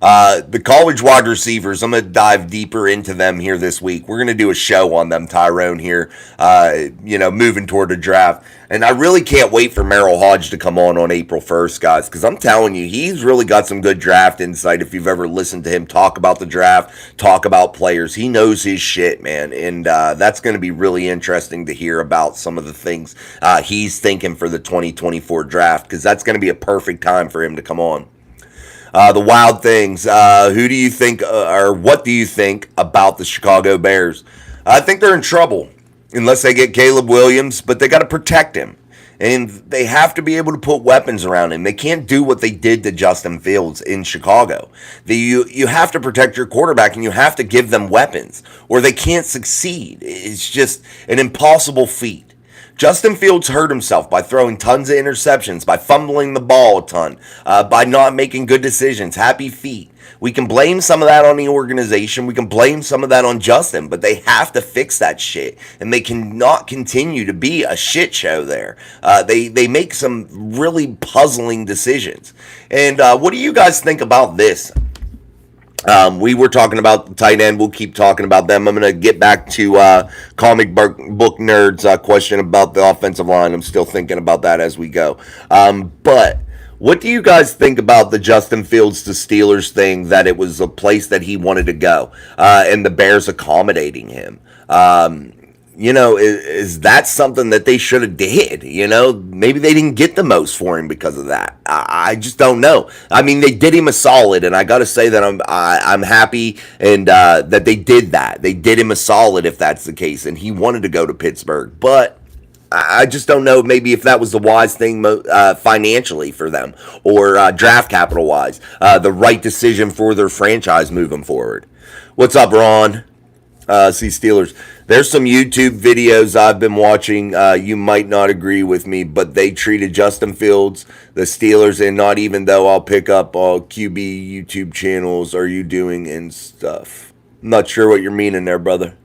The college wide receivers, I'm going to dive deeper into them here this week. We're going to do a show on them, Tyrone, here, moving toward the draft. And I really can't wait for Merrill Hodge to come on April 1st, guys, because I'm telling you, he's really got some good draft insight. If you've ever listened to him talk about the draft, talk about players, he knows his shit, man. And that's going to be really interesting to hear about some of the things he's thinking for the 2024 draft, because that's going to be a perfect time for him to come on. The Wild Things. Who do you think, or what do you think about the Chicago Bears? I think they're in trouble unless they get Caleb Williams, but they got to protect him. And they have to be able to put weapons around him. They can't do what they did to Justin Fields in Chicago. You have to protect your quarterback, and you have to give them weapons, or they can't succeed. It's just an impossible feat. Justin Fields hurt himself by throwing tons of interceptions, by fumbling the ball a ton, by not making good decisions. Happy feet. We can blame some of that on the organization. We can blame some of that on Justin, but they have to fix that shit, and they cannot continue to be a shit show there. They make some really puzzling decisions. And what do you guys think about this? We were talking about the tight end. We'll keep talking about them. I'm going to get back to comic book nerds' question about the offensive line. I'm still thinking about that as we go. But what do you guys think about the Justin Fields to Steelers thing, that it was a place that he wanted to go and the Bears accommodating him? Is that something that they should have did? Maybe they didn't get the most for him because of that. I just don't know. I mean, they did him a solid, and I got to say that I'm happy and that they did that. They did him a solid if that's the case, and he wanted to go to Pittsburgh, but I just don't know maybe if that was the wise thing financially for them or draft capital wise, the right decision for their franchise moving forward. What's up, Ron? See Steelers. There's some YouTube videos I've been watching. You might not agree with me, but they treated Justin Fields, the Steelers, and not even though I'll pick up all QB YouTube channels are you doing and stuff. I'm not sure what you're meaning there, brother.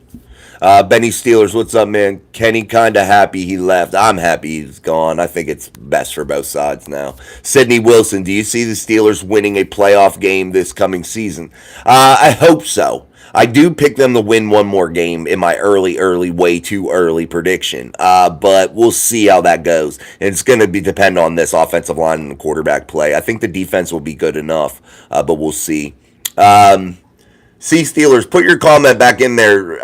Benny Steelers, what's up, man? Kenny kind of happy he left. I'm happy he's gone. I think it's best for both sides now. Sydney Wilson, do you see the Steelers winning a playoff game this coming season? I hope so. I do pick them to win one more game in my way too early prediction. But we'll see how that goes. And it's going to be depend on this offensive line and the quarterback play. I think the defense will be good enough, but we'll see. See Steelers, put your comment back in there.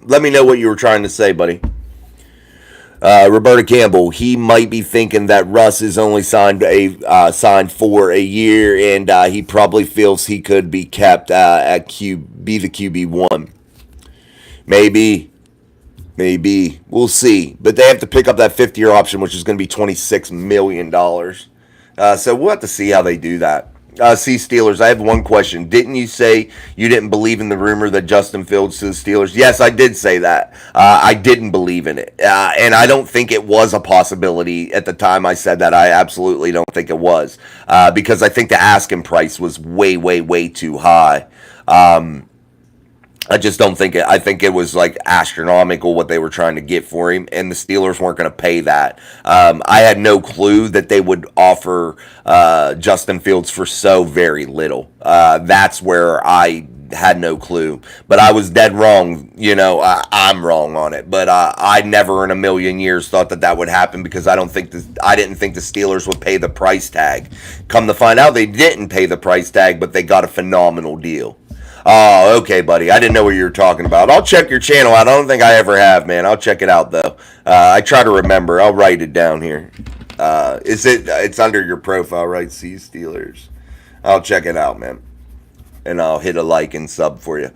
Let me know what you were trying to say, buddy. Roberta Campbell, he might be thinking that Russ is only signed for a year, and he probably feels he could be kept at be the QB1. Maybe, we'll see. But they have to pick up that 5th-year option, which is going to be $26 million. So we'll have to see how they do that. See Steelers, I have one question. Didn't you say you didn't believe in the rumor that Justin Fields to the Steelers? Yes, I did say that. I didn't believe in it. And I don't think it was a possibility at the time I said that. I absolutely don't think it was. Because I think the asking price was way too high. I just don't think it. I think it was like astronomical what they were trying to get for him, and the Steelers weren't going to pay that. I had no clue that they would offer Justin Fields for so very little. That's where I had no clue, but I was dead wrong. I'm wrong on it, but I never in a million years thought that would happen because I didn't think the Steelers would pay the price tag. Come to find out, they didn't pay the price tag, but they got a phenomenal deal. Oh, okay, buddy. I didn't know what you were talking about. I'll check your channel out. I don't think I ever have, man. I'll check it out, though. I try to remember. I'll write it down here. It's under your profile, right? See Steelers. I'll check it out, man. And I'll hit a like and sub for you.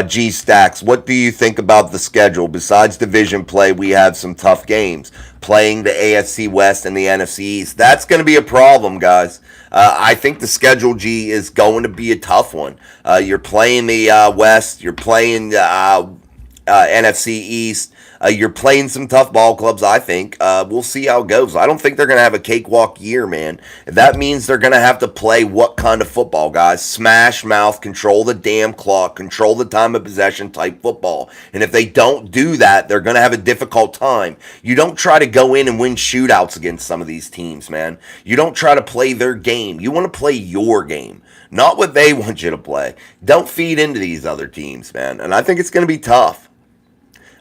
G Stacks, what do you think about the schedule? Besides division play, we have some tough games. Playing the AFC West and the NFC East. That's going to be a problem, guys. I think the schedule, G, is going to be a tough one. You're playing the West. You're playing NFC East. You're playing some tough ball clubs, I think. We'll see how it goes. I don't think they're going to have a cakewalk year, man. That means they're going to have to play what kind of football, guys? Smash mouth, control the damn clock, control the time of possession type football. And if they don't do that, they're going to have a difficult time. You don't try to go in and win shootouts against some of these teams, man. You don't try to play their game. You want to play your game, not what they want you to play. Don't feed into these other teams, man. And I think it's going to be tough.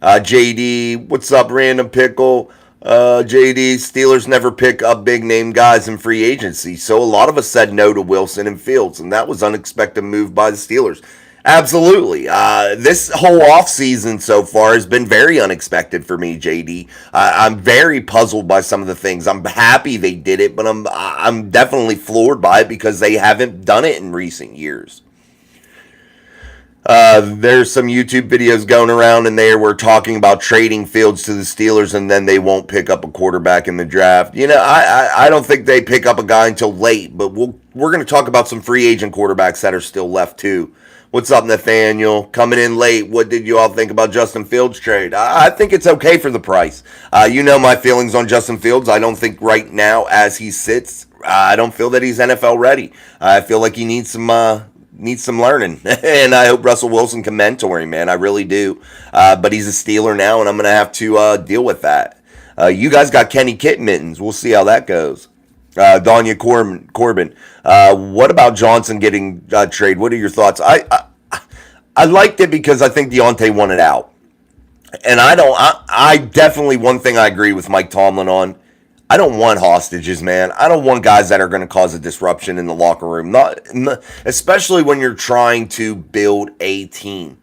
JD, what's up, Random Pickle? JD, Steelers never pick up big name guys in free agency, so a lot of us said no to Wilson and Fields, and that was an unexpected move by the Steelers. Absolutely. This whole offseason so far has been very unexpected for me, JD. I'm very puzzled by some of the things. I'm happy they did it, but I'm definitely floored by it because they haven't done it in recent years. There's some YouTube videos going around and they were talking about trading Fields to the Steelers and then they won't pick up a quarterback in the draft. I don't think they pick up a guy until late, but we're going to talk about some free agent quarterbacks that are still left too. What's up, Nathaniel? Coming in late. What did you all think about Justin Fields' trade? I think it's okay for the price. My feelings on Justin Fields. I don't think right now as he sits, I don't feel that he's NFL ready. I feel like he needs some learning, and I hope Russell Wilson can mentor him, man. I really do. But he's a Steeler now, and I'm going to have to deal with that. You guys got Kenny Kit mittens. We'll see how that goes. Danya Corbin, what about Johnson getting traded? What are your thoughts? I liked it because I think Deontay wanted out. And I definitely, one thing I agree with Mike Tomlin on, I don't want hostages, man. I don't want guys that are going to cause a disruption in the locker room. Not especially when you're trying to build a team.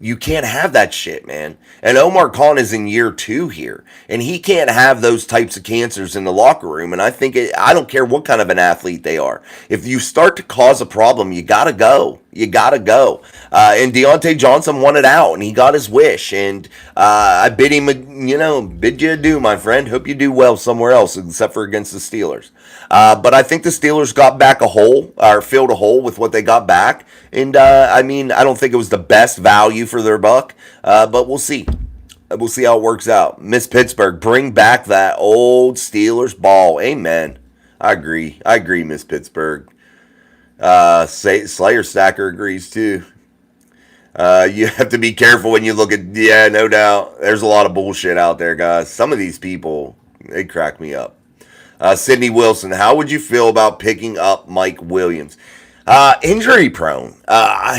You can't have that shit, man. And Omar Khan is in year 2 here. And he can't have those types of cancers in the locker room. And I think I don't care what kind of an athlete they are. If you start to cause a problem, you got to go. You got to go. And Deontay Johnson wanted out, and he got his wish. And I bid him, bid you adieu, my friend. Hope you do well somewhere else, except for against the Steelers. But I think the Steelers got back filled a hole with what they got back. And, I don't think it was the best value for their buck, but we'll see. We'll see how it works out. Miss Pittsburgh, bring back that old Steelers ball. Amen. I agree, Miss Pittsburgh. Slayer Stacker agrees too. You have to be careful when you look at, yeah, no doubt. There's a lot of bullshit out there, guys. Some of these people, they crack me up. Sydney Wilson, how would you feel about picking up Mike Williams? Injury prone.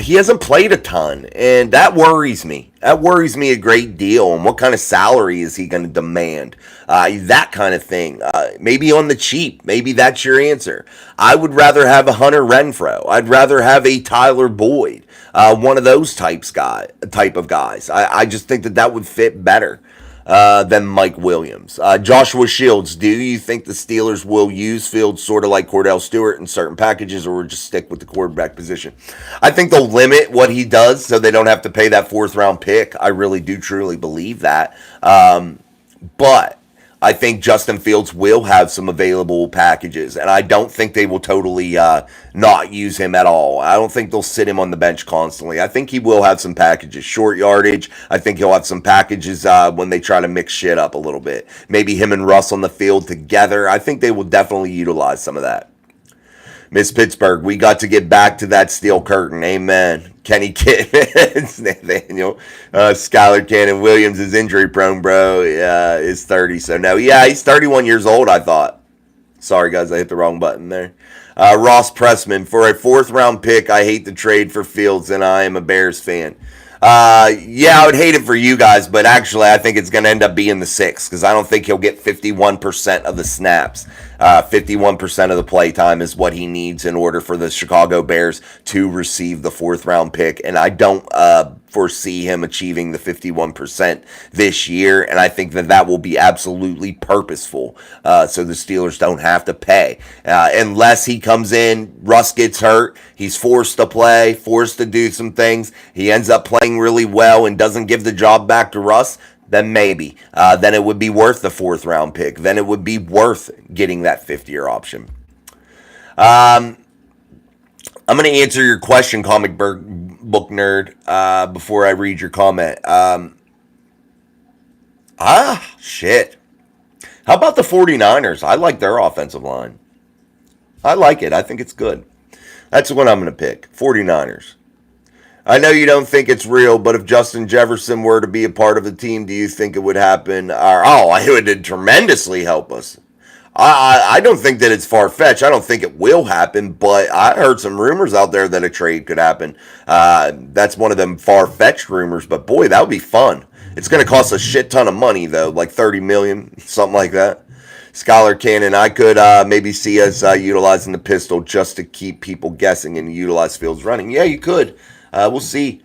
He hasn't played a ton, and that worries me. That worries me a great deal. And what kind of salary is he going to demand? That kind of thing. Maybe on the cheap. Maybe that's your answer. I would rather have a Hunter Renfrow. I'd rather have a Tyler Boyd. One of those type of guys. I just think that would fit better than Mike Williams. Joshua Shields, do you think the Steelers will use Fields sort of like Cordell Stewart in certain packages, or just stick with the quarterback position? I think they'll limit what he does so they don't have to pay that 4th round pick. I really do truly believe that. But I think Justin Fields will have some available packages, and I don't think they will totally not use him at all. I don't think they'll sit him on the bench constantly. I think he will have some packages, short yardage. I think he'll have some packages when they try to mix shit up a little bit. Maybe him and Russ on the field together. I think they will definitely utilize some of that. Miss Pittsburgh, we got to get back to that steel curtain. Amen. Kenny Kittens, Nathaniel, Skylar Cannon Williams is injury prone, bro. Is 30. So no, yeah, he's 31 years old. I thought. Sorry, guys, I hit the wrong button there. Ross Pressman, for a 4th round pick, I hate the trade for Fields, and I am a Bears fan. Yeah, I would hate it for you guys, but actually I think it's going to end up being the 6th because I don't think he'll get 51% of the snaps. 51% of the play time is what he needs in order for the Chicago Bears to receive the 4th round pick, and I don't foresee him achieving the 51% this year, and I think that will be absolutely purposeful, so the Steelers don't have to pay. Unless he comes in, Russ gets hurt, he's forced to play, forced to do some things, he ends up playing really well and doesn't give the job back to Russ, then maybe. Then it would be worth the 4th round pick. Then it would be worth getting that 5th-year option. I'm going to answer your question, comic book nerd, before I read your comment. Shit. How about the 49ers? I like their offensive line. I like it. I think it's good. That's what I'm going to pick. 49ers. I know you don't think it's real, but if Justin Jefferson were to be a part of the team, do you think it would happen? It would tremendously help us. I don't think that it's far-fetched. I don't think it will happen, but I heard some rumors out there that a trade could happen. That's one of them far-fetched rumors, but boy, that would be fun. It's going to cost a shit ton of money, though, like $30 million, something like that. Skylar Cannon, I could maybe see us utilizing the pistol just to keep people guessing and utilize Fields running. Yeah, you could. We'll see.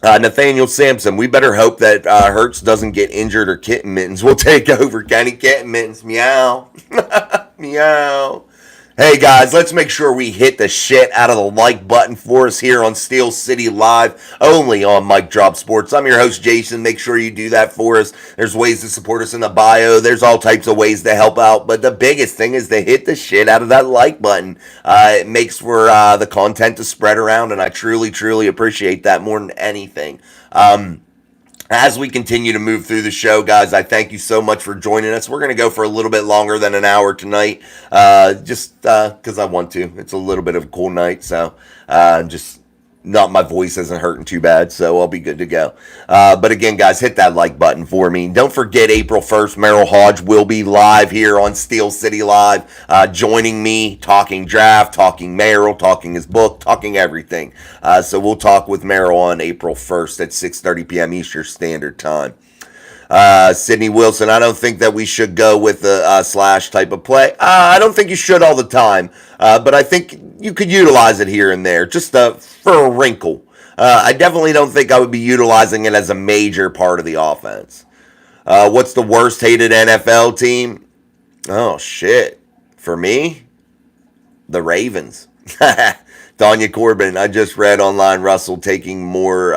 Nathaniel Sampson, we better hope that Hurts doesn't get injured or Kitten Mittens will take over. Kenny Kitten Mittens, meow. Meow. Hey guys, let's make sure we hit the shit out of the like button for us here on Steel City Live, only on Mic Drop Sports. I'm your host, Jason. Make sure you do that for us. There's ways to support us in the bio. There's all types of ways to help out, but the biggest thing is to hit the shit out of that like button. It makes for the content to spread around, and I truly, truly appreciate that more than anything. As we continue to move through the show, guys, I thank you so much for joining us. We're going to go for a little bit longer than an hour tonight, just because I want to. It's a little bit of a cool night, so just not my voice isn't hurting too bad, so I'll be good to go. But again, guys, hit that like button for me. Don't forget, April 1st, Merrill Hodge will be live here on Steel City Live, joining me, talking draft, talking Merrill, talking his book, talking everything. So we'll talk with Merrill on April 1st at 6:30 p.m. Eastern Standard Time. Sydney Wilson, I don't think that we should go with the slash type of play. I don't think you should all the time, but I think you could utilize it here and there, just for a wrinkle. I definitely don't think I would be utilizing it as a major part of the offense. What's the worst hated NFL team? Oh, shit. For me, the Ravens. Danya Corbin, I just read online Russell taking more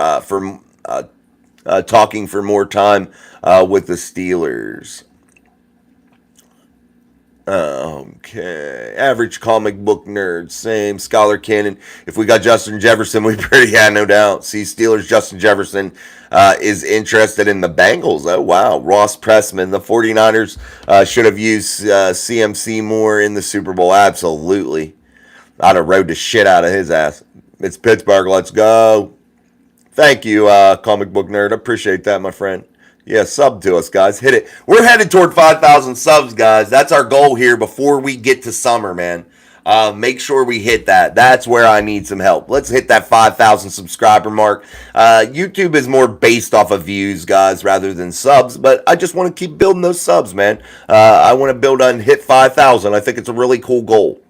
talking for more time with the Steelers. Okay. Average comic book nerd. Same. Scholar Cannon. If we got Justin Jefferson, we pretty had no doubt. See, Steelers, Justin Jefferson is interested in the Bengals. Oh, wow. Ross Pressman. The 49ers should have used CMC more in the Super Bowl. Absolutely. I'd have rode the shit out of his ass. It's Pittsburgh. Let's go. Thank you, comic book nerd. Appreciate that, my friend. Yeah, sub to us, guys. Hit it. We're headed toward 5,000 subs, guys. That's our goal here before we get to summer, man. Make sure we hit that. That's where I need some help. Let's hit that 5,000 subscriber mark. YouTube is more based off of views, guys, rather than subs, but I just want to keep building those subs, man. I want to build and hit 5,000. I think it's a really cool goal.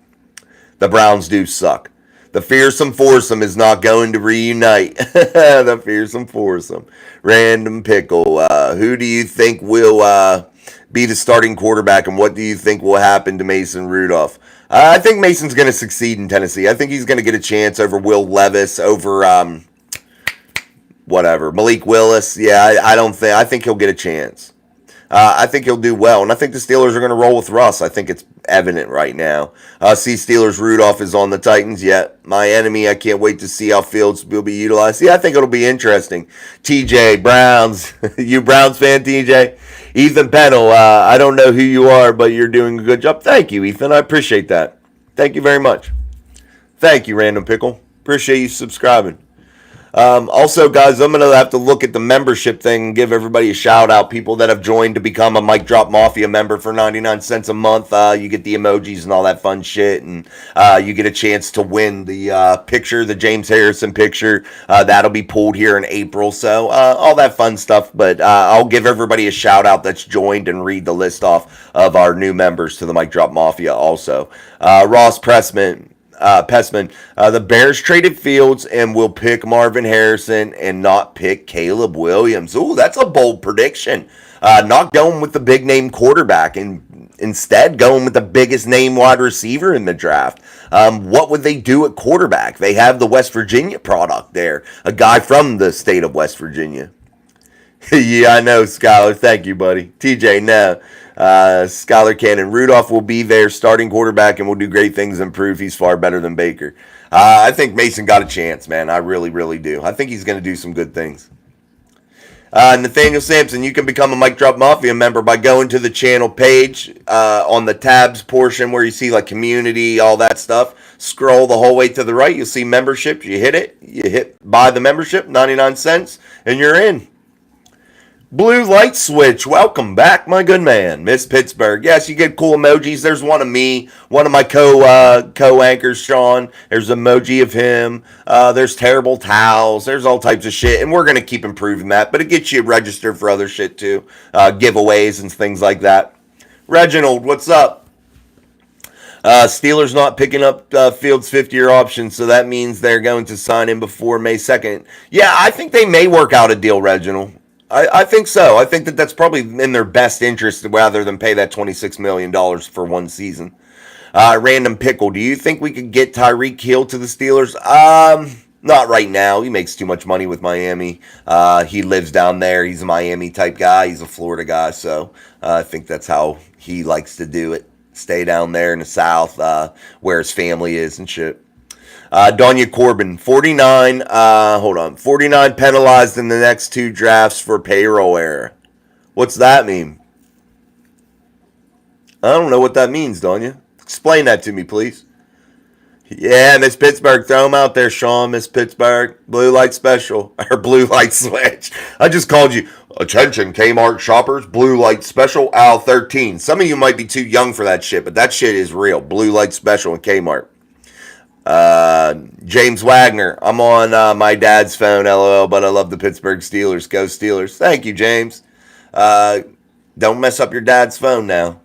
The Browns do suck. The fearsome foursome is not going to reunite. The fearsome foursome. Random pickle. Who do you think will be the starting quarterback, and what do you think will happen to Mason Rudolph? I think Mason's going to succeed in Tennessee. I think he's going to get a chance over Will Levis, over Malik Willis. Yeah, I think he'll get a chance. I think he'll do well, and I think the Steelers are going to roll with Russ. I think it's evident right now. See, Steelers Rudolph is on the Titans. Yeah, my enemy. I can't wait to see how Fields will be utilized. Yeah, I think it'll be interesting. TJ Browns, you Browns fan, TJ? Ethan Pennell, I don't know who you are, but you're doing a good job. Thank you, Ethan. I appreciate that. Thank you very much. Thank you, Random Pickle. Appreciate you subscribing. Also, guys, I'm going to have to look at the membership thing and give everybody a shout out. People that have joined to become a Mic Drop Mafia member for 99 cents a month. You get the emojis and all that fun shit. And you get a chance to win the picture, the James Harrison picture. That'll be pulled here in April. So all that fun stuff. But I'll give everybody a shout out that's joined and read the list off of our new members to the Mic Drop Mafia also. Ross Pessman, the Bears traded Fields and will pick Marvin Harrison and not pick Caleb Williams. Ooh, that's a bold prediction. Not going with the big name quarterback and instead going with the biggest name wide receiver in the draft. What would they do at quarterback? They have the West Virginia product there. A guy from the state of West Virginia. Yeah, I know, Skylar. Thank you, buddy. TJ, no. Skylar Cannon. Rudolph will be their starting quarterback and will do great things and prove he's far better than Baker. I think Mason got a chance, man. I really, really do. I think he's going to do some good things. Nathaniel Sampson, you can become a Mic Drop Mafia member by going to the channel page on the tabs portion where you see like community, all that stuff. Scroll the whole way to the right. You'll see membership. You hit it. You hit buy the membership, 99 cents, and you're in. Blue light switch, welcome back, my good man. Miss Pittsburgh. Yes, you get cool emojis. There's one of me, one of my co-anchors, Sean. There's an emoji of him. There's terrible towels. There's all types of shit, and we're going to keep improving that, but it gets you registered for other shit too. Giveaways and things like that. Reginald, what's up? Steelers not picking up Fields' 50-year option, so that means they're going to sign him before May 2nd. Yeah, I think they may work out a deal, Reginald. I think so. I think that's probably in their best interest rather than pay that $26 million for one season. Random Pickle, do you think we could get Tyreek Hill to the Steelers? Not right now. He makes too much money with Miami. He lives down there. He's a Miami type guy. He's a Florida guy, so I think that's how he likes to do it. Stay down there in the South where his family is and shit. Donya Corbin, 49 penalized in the next two drafts for payroll error. What's that mean? I don't know what that means, Donya. Explain that to me, please. Yeah, Miss Pittsburgh, throw him out there, Sean. Miss Pittsburgh, blue light special, or blue light switch. I just called you. Attention, Kmart shoppers, blue light special, aisle 13. Some of you might be too young for that shit, but that shit is real. Blue light special in Kmart. James Wagner, I'm on my dad's phone, LOL, but I love the Pittsburgh Steelers. Go Steelers. Thank you, James. Don't mess up your dad's phone now.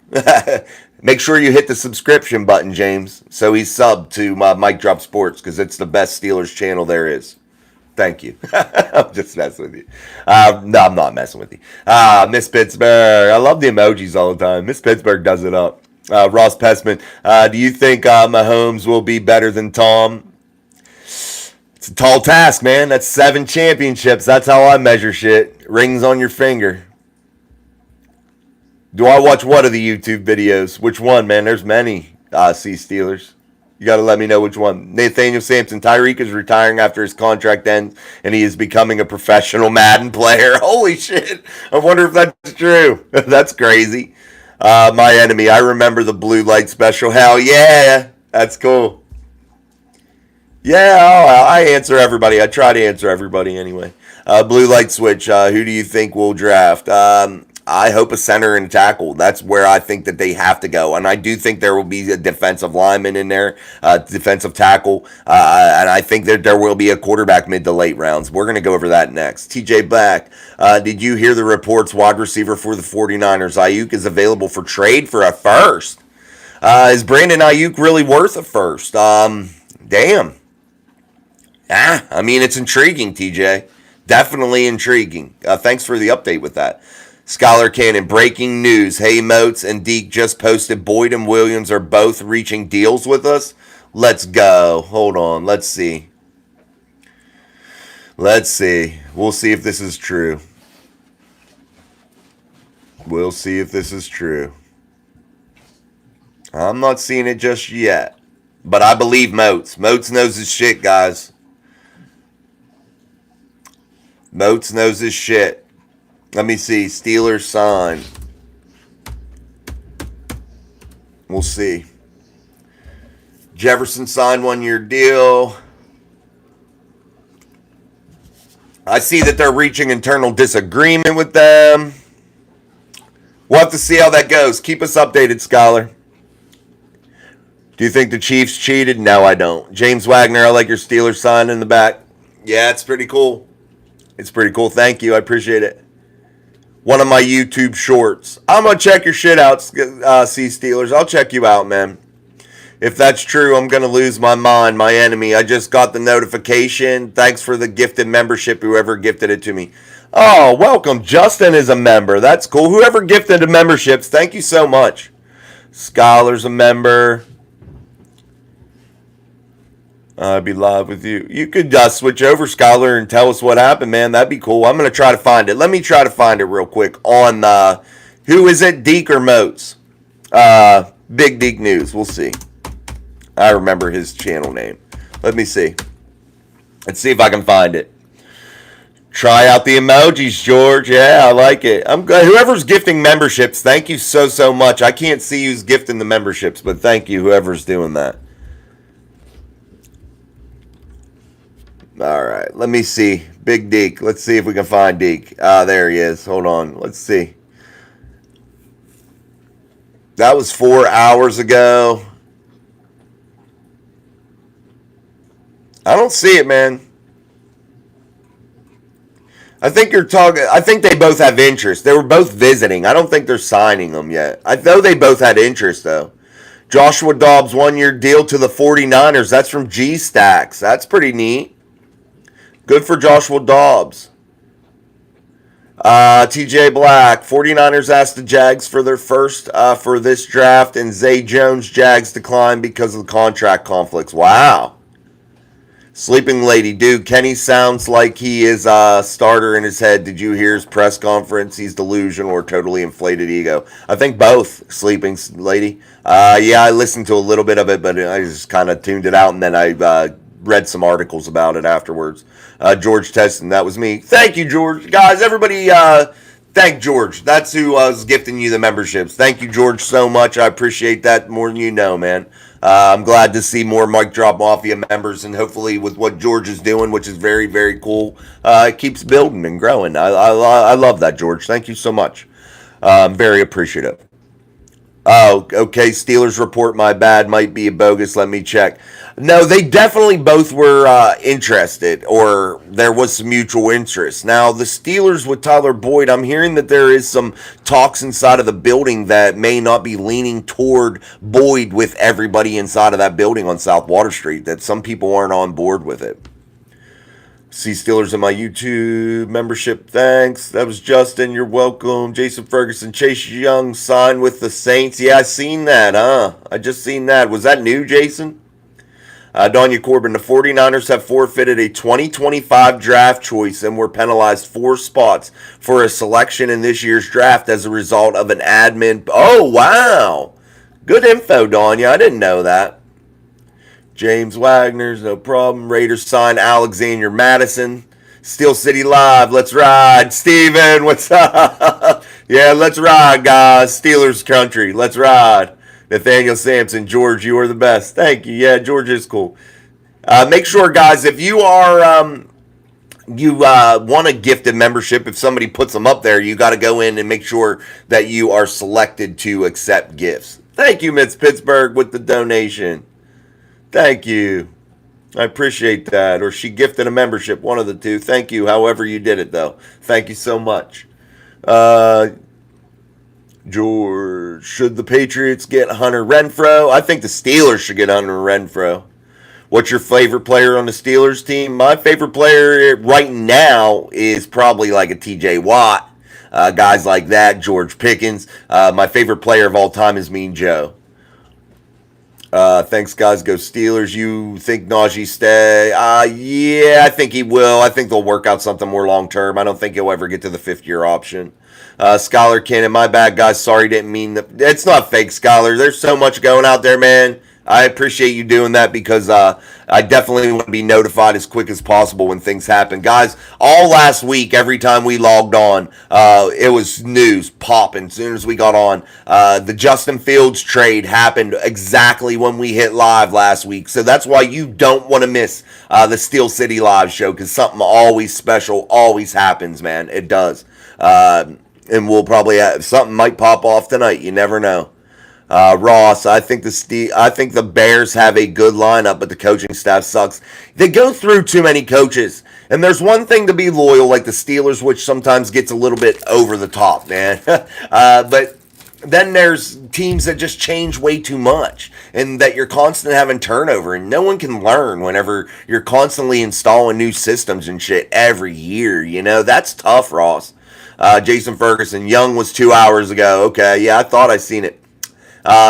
Make sure you hit the subscription button, James, so he's subbed to my Mic Drop Sports because it's the best Steelers channel there is. Thank you. I'm just messing with you. No, I'm not messing with you. Miss Pittsburgh. I love the emojis all the time. Miss Pittsburgh does it up. Ross Pessman, do you think Mahomes will be better than Tom? It's a tall task, man. That's 7 championships. That's how I measure shit. Rings on your finger. Do I watch what of the YouTube videos? Which one, man? There's many. See Steelers. You got to let me know which one. Nathaniel Sampson, Tyreek is retiring after his contract ends, and he is becoming a professional Madden player. Holy shit. I wonder if that's true. That's crazy. My enemy. I remember the blue light special. Hell yeah. That's cool. Yeah, I answer everybody. I try to answer everybody anyway. Blue light switch. Who do you think will draft? I hope a center and tackle. That's where I think that they have to go, and I do think there will be a defensive lineman in there, defensive tackle, and I think that there will be a quarterback mid to late rounds. We're going to go over that next. TJ Black, did you hear the reports? Wide receiver for the 49ers, Ayuk is available for trade for a first. Is Brandon Ayuk really worth a first? Damn. I mean, it's intriguing, TJ. Definitely intriguing. Thanks for the update with that. Scholar Cannon, breaking news. Hey, Moats and Deke just posted Boyd and Williams are both reaching deals with us. Let's go. Hold on. Let's see. We'll see if this is true. I'm not seeing it just yet. But I believe Moats. Moats knows his shit, guys. Moats knows his shit. Let me see. Steelers sign. We'll see. Jefferson signed 1-year deal. I see that they're reaching internal disagreement with them. We'll have to see how that goes. Keep us updated, Scholar. Do you think the Chiefs cheated? No, I don't. James Wagner, I like your Steelers sign in the back. Yeah, it's pretty cool. Thank you. I appreciate it. One of my YouTube shorts. I'm going to check your shit out, C Steelers. I'll check you out, man. If that's true, I'm going to lose my mind, my enemy. I just got the notification. Thanks for the gifted membership, whoever gifted it to me. Oh, welcome. Justin is a member. That's cool. Whoever gifted the memberships, thank you so much. Scholar's a member. I'd be live with you. You could switch over, Scholar, and tell us what happened, man. That'd be cool. I'm going to try to find it. Let me try to find it real quick on, who is it, Deke or Moats? Big Deke News. We'll see. I remember his channel name. Let me see. Let's see if I can find it. Try out the emojis, George. Yeah, I like it. I'm good. Whoever's gifting memberships, thank you so much. I can't see who's gifting the memberships, but thank you, whoever's doing that. All right, let me see. Big Deke. Let's see if we can find Deke. There he is. Hold on. Let's see. That was 4 hours ago. I don't see it, man. I think they both have interest. They were both visiting. I don't think they're signing them yet. I know they both had interest, though. Joshua Dobbs, 1-year deal to the 49ers. That's from G-Stacks. That's pretty neat. Good for Joshua Dobbs. TJ Black, 49ers asked the Jags for their first for this draft, and Zay Jones, Jags declined because of the contract conflicts. Wow. Sleeping Lady, dude, Kenny sounds like he is a starter in his head. Did you hear his press conference? He's delusional or totally inflated ego. I think both, Sleeping Lady. Yeah, I listened to a little bit of it, but I just kind of tuned it out, and then I read some articles about it afterwards. George Teston, that was me. Thank you, George. Guys, everybody, thank George. That's who was gifting you the memberships. Thank you, George, so much. I appreciate that more than you know, man. I'm glad to see more Mic Drop Mafia members, and hopefully with what George is doing, which is very, very cool, it keeps building and growing. I love that, George. Thank you so much. I'm very appreciative. Oh, okay. Steelers report, my bad. Might be a bogus. Let me check. No, they definitely both were interested, or there was some mutual interest. Now, the Steelers with Tyler Boyd, I'm hearing that there is some talks inside of the building that may not be leaning toward Boyd with everybody inside of that building on South Water Street, that some people aren't on board with it. See Steelers in my YouTube membership. Thanks. That was Justin. You're welcome. Jason Ferguson. Chase Young signed with the Saints. Yeah, I seen that, huh? I just seen that. Was that new, Jason? Donya Corbin. The 49ers have forfeited a 2025 draft choice and were penalized 4 spots for a selection in this year's draft as a result of an admin. Oh, wow. Good info, Donya. I didn't know that. James Wagner's no problem. Raiders sign Alexander Madison. Steel City Live. Let's ride. Steven, what's up? Yeah, let's ride, guys. Steelers country. Let's ride. Nathaniel Sampson. George, you are the best. Thank you. Yeah, George is cool. Make sure, guys, if you are you want a gifted membership, if somebody puts them up there, you got to go in and make sure that you are selected to accept gifts. Thank you, Miss Pittsburgh, with the donation. Thank you. I appreciate that. Or she gifted a membership, one of the two. Thank you, however you did it, though. Thank you so much. George, should the Patriots get Hunter Renfrow? I think the Steelers should get Hunter Renfrow. What's your favorite player on the Steelers team? My favorite player right now is probably like a TJ Watt. Guys like that, George Pickens. My favorite player of all time is Mean Joe. Thanks, guys. Go Steelers. You think Najee stay? Yeah, I think he will. I think they'll work out something more long term. I don't think he'll ever get to the fifth-year option. Scholar Cannon, my bad, guys. Sorry, didn't mean that. It's not fake, Scholar. There's so much going out there, man. I appreciate you doing that because I definitely want to be notified as quick as possible when things happen. Guys, all last week, every time we logged on, it was news popping as soon as we got on. The Justin Fields trade happened exactly when we hit live last week. So that's why you don't want to miss the Steel City Live show because something always special always happens, man. It does. And we'll probably have, something might pop off tonight. You never know. Ross, I think the Bears have a good lineup, but the coaching staff sucks. They go through too many coaches, and there's one thing to be loyal, like the Steelers, which sometimes gets a little bit over the top, man. But then there's teams that just change way too much, and that you're constantly having turnover, and no one can learn whenever you're constantly installing new systems and shit every year. You know, that's tough, Ross. Jason Ferguson, Young was 2 hours ago. Okay, yeah, I thought I seen it.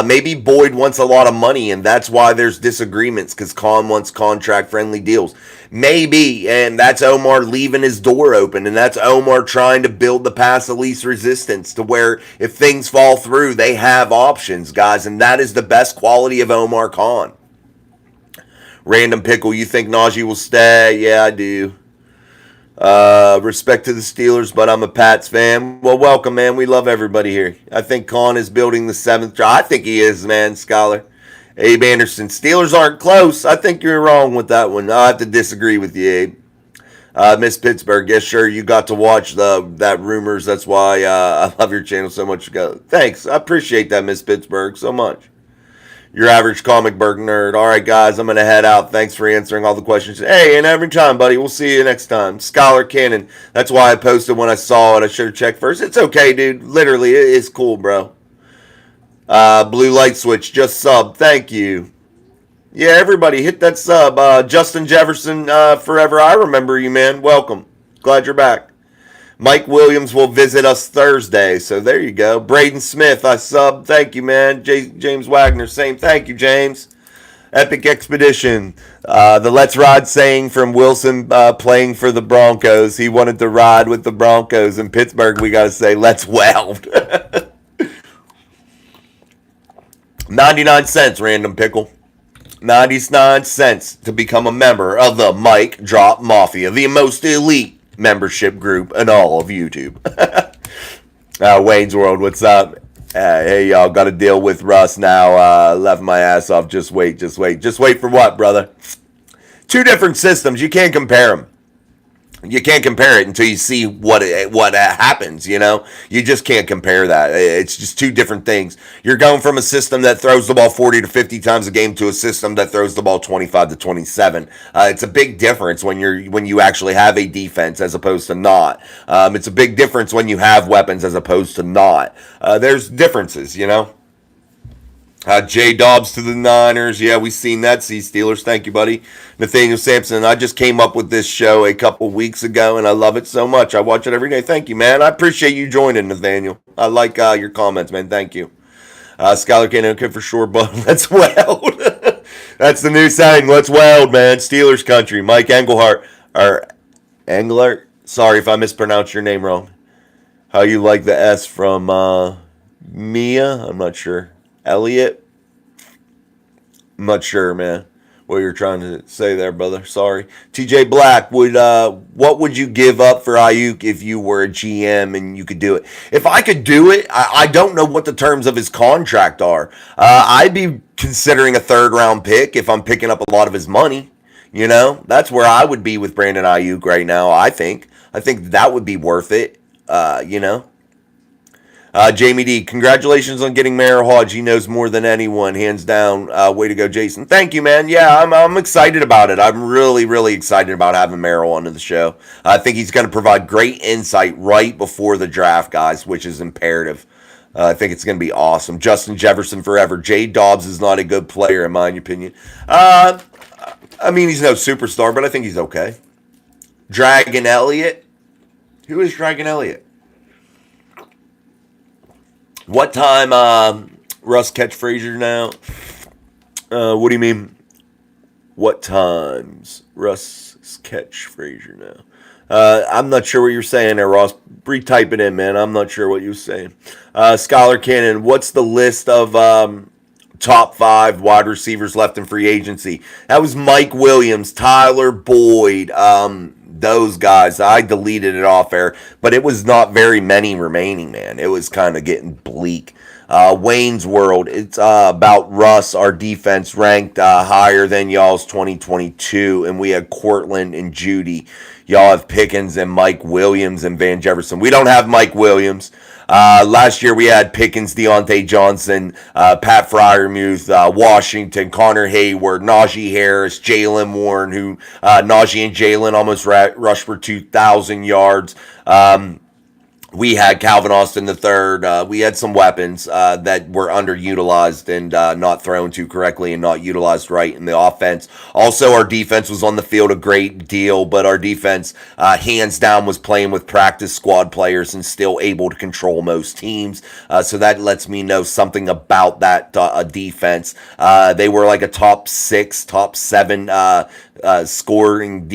Maybe Boyd wants a lot of money, and that's why there's disagreements, because Khan wants contract-friendly deals. Maybe, and that's Omar leaving his door open, and that's Omar trying to build the path of least resistance to where if things fall through, they have options, guys, and that is the best quality of Omar Khan. Random Pickle, you think Najee will stay? Yeah, I do. Respect to the Steelers, but I'm a Pats fan. Well, welcome, man. We love everybody here. I think Khan is building the seventh. I think he is, man, Scholar. Abe Anderson, Steelers aren't close. I think you're wrong with that one. I have to disagree with you, Abe. Miss Pittsburgh, yes, sure. You got to watch that rumors. That's why I love your channel so much. Thanks. I appreciate that, Miss Pittsburgh, so much. Your average comic book nerd. All right, guys, I'm going to head out. Thanks for answering all the questions. Hey, and every time, buddy. We'll see you next time. Scholar Cannon. That's why I posted when I saw it. I should have checked first. It's okay, dude. Literally, it's cool, bro. Blue light switch. Just sub. Thank you. Yeah, everybody, hit that sub. Justin Jefferson, forever. I remember you, man. Welcome. Glad you're back. Mike Williams will visit us Thursday, so there you go. Braden Smith, I sub. Thank you, man. James Wagner, same. Thank you, James. Epic Expedition. The Let's Ride saying from Wilson playing for the Broncos. He wanted to ride with the Broncos. In Pittsburgh, we got to say, let's weld. 99 cents, Random Pickle. 99 cents to become a member of the Mike Drop Mafia, the most elite membership group in all of YouTube. Wayne's World, what's up? Hey, y'all, got to deal with Russ now. Left my ass off. Just wait. Just wait for what, brother? Two different systems. You can't compare them. You can't compare it until you see what happens, you know? You just can't compare that. It's just two different things. You're going from a system that throws the ball 40 to 50 times a game to a system that throws the ball 25 to 27. It's a big difference when you actually have a defense as opposed to not. It's a big difference when you have weapons as opposed to not. There's differences, you know? J Dobbs to the Niners. Yeah, we've seen that. See Steelers. Thank you, buddy. Nathaniel Sampson. I just came up with this show a couple weeks ago, and I love it so much. I watch it every day. Thank you, man. I appreciate you joining, Nathaniel. I like your comments, man. Thank you. Scholar can't okay for sure, but let's weld. That's the new saying. Let's weld, man. Steelers country. Mike Englehart. Or Englehart. Sorry if I mispronounced your name wrong. How you like the S from Mia? I'm not sure. Elliot? I'm not sure, man, what you're trying to say there, brother. Sorry. TJ Black, what would you give up for Ayuk if you were a GM and you could do it? If I could do it, I don't know what the terms of his contract are. I'd be considering a third-round pick if I'm picking up a lot of his money. You know, that's where I would be with Brandon Ayuk right now. I think that would be worth it. You know. Jamie D, congratulations on getting Mayor Hodge. He knows more than anyone, hands down. Way to go, Jason. Thank you, man. Yeah, I'm excited about it. I'm really, really excited about having Mayor on the show. I think he's going to provide great insight right before the draft, guys, which is imperative. I think it's going to be awesome. Justin Jefferson forever. Jay Dobbs is not a good player, in my opinion. I mean, he's no superstar, but I think he's okay. Dragon Elliott. Who is Dragon Elliott? What time, Russ catch Frazier now? What do you mean? What times Russ catch Frazier now? I'm not sure what you're saying there, Ross. Retype it in, man. I'm not sure what you're saying. Scholar Cannon, what's the list of top 5 wide receivers left in free agency? That was Mike Williams, Tyler Boyd, those guys. I deleted it off air, but it was not very many remaining, man. It was kind of getting bleak. Wayne's World, it's about Russ. Our defense ranked higher than y'all's 2022, and we had Cortland and Judy. Y'all have Pickens and Mike Williams and Van Jefferson. We don't have Mike Williams. Last year we had Pickens, Deontay Johnson, Pat Freiermuth, Washington, Connor Hayward, Najee Harris, Jalen Warren, who Najee and Jalen almost rushed for 2,000 yards. We had Calvin Austin III. We had some weapons that were underutilized and not thrown to correctly and not utilized right in the offense. Also, our defense was on the field a great deal, but our defense, hands down, was playing with practice squad players and still able to control most teams. So that lets me know something about that defense. They were like a top 6, top 7 scoring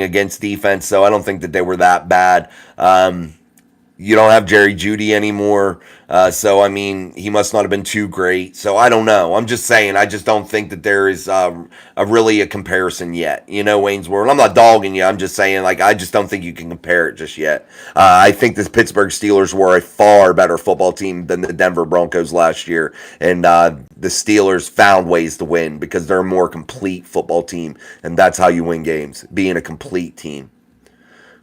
against defense. So I don't think that they were that bad. You don't have Jerry Jeudy anymore. So, I mean, he must not have been too great. So, I don't know. I'm just saying, I just don't think that there is really a comparison yet. You know, Wayne's World. I'm not dogging you. I'm just saying, like, I just don't think you can compare it just yet. I think the Pittsburgh Steelers were a far better football team than the Denver Broncos last year. And the Steelers found ways to win because they're a more complete football team. And that's how you win games, being a complete team.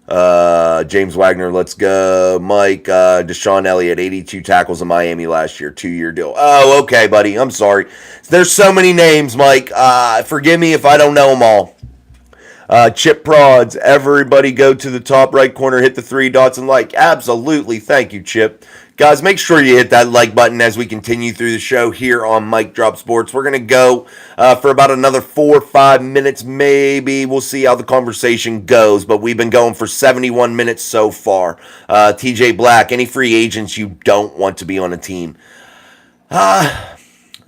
James Wagner, let's go. Mike, Deshaun Elliott, 82 tackles in Miami last year, 2-year deal. Oh, okay, buddy. I'm sorry. There's so many names, Mike. Forgive me if I don't know them all. Chip Prods, everybody go to the top right corner, hit the 3 dots and like. Absolutely. Thank you, Chip. Guys, make sure you hit that like button as we continue through the show here on Mike Drop Sports. We're going to go for about another 4 or 5 minutes, maybe. We'll see how the conversation goes, but we've been going for 71 minutes so far. TJ Black, any free agents you don't want to be on a team? I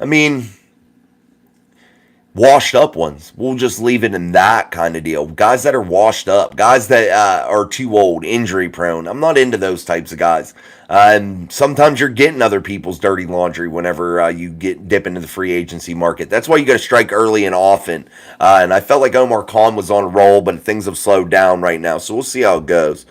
mean, washed up ones. We'll just leave it in that kind of deal. Guys that are washed up, guys that are too old, injury prone. I'm not into those types of guys. And sometimes you're getting other people's dirty laundry whenever you dip into the free agency market. That's why you got to strike early and often. And I felt like Omar Khan was on a roll, but things have slowed down right now. So we'll see how it goes.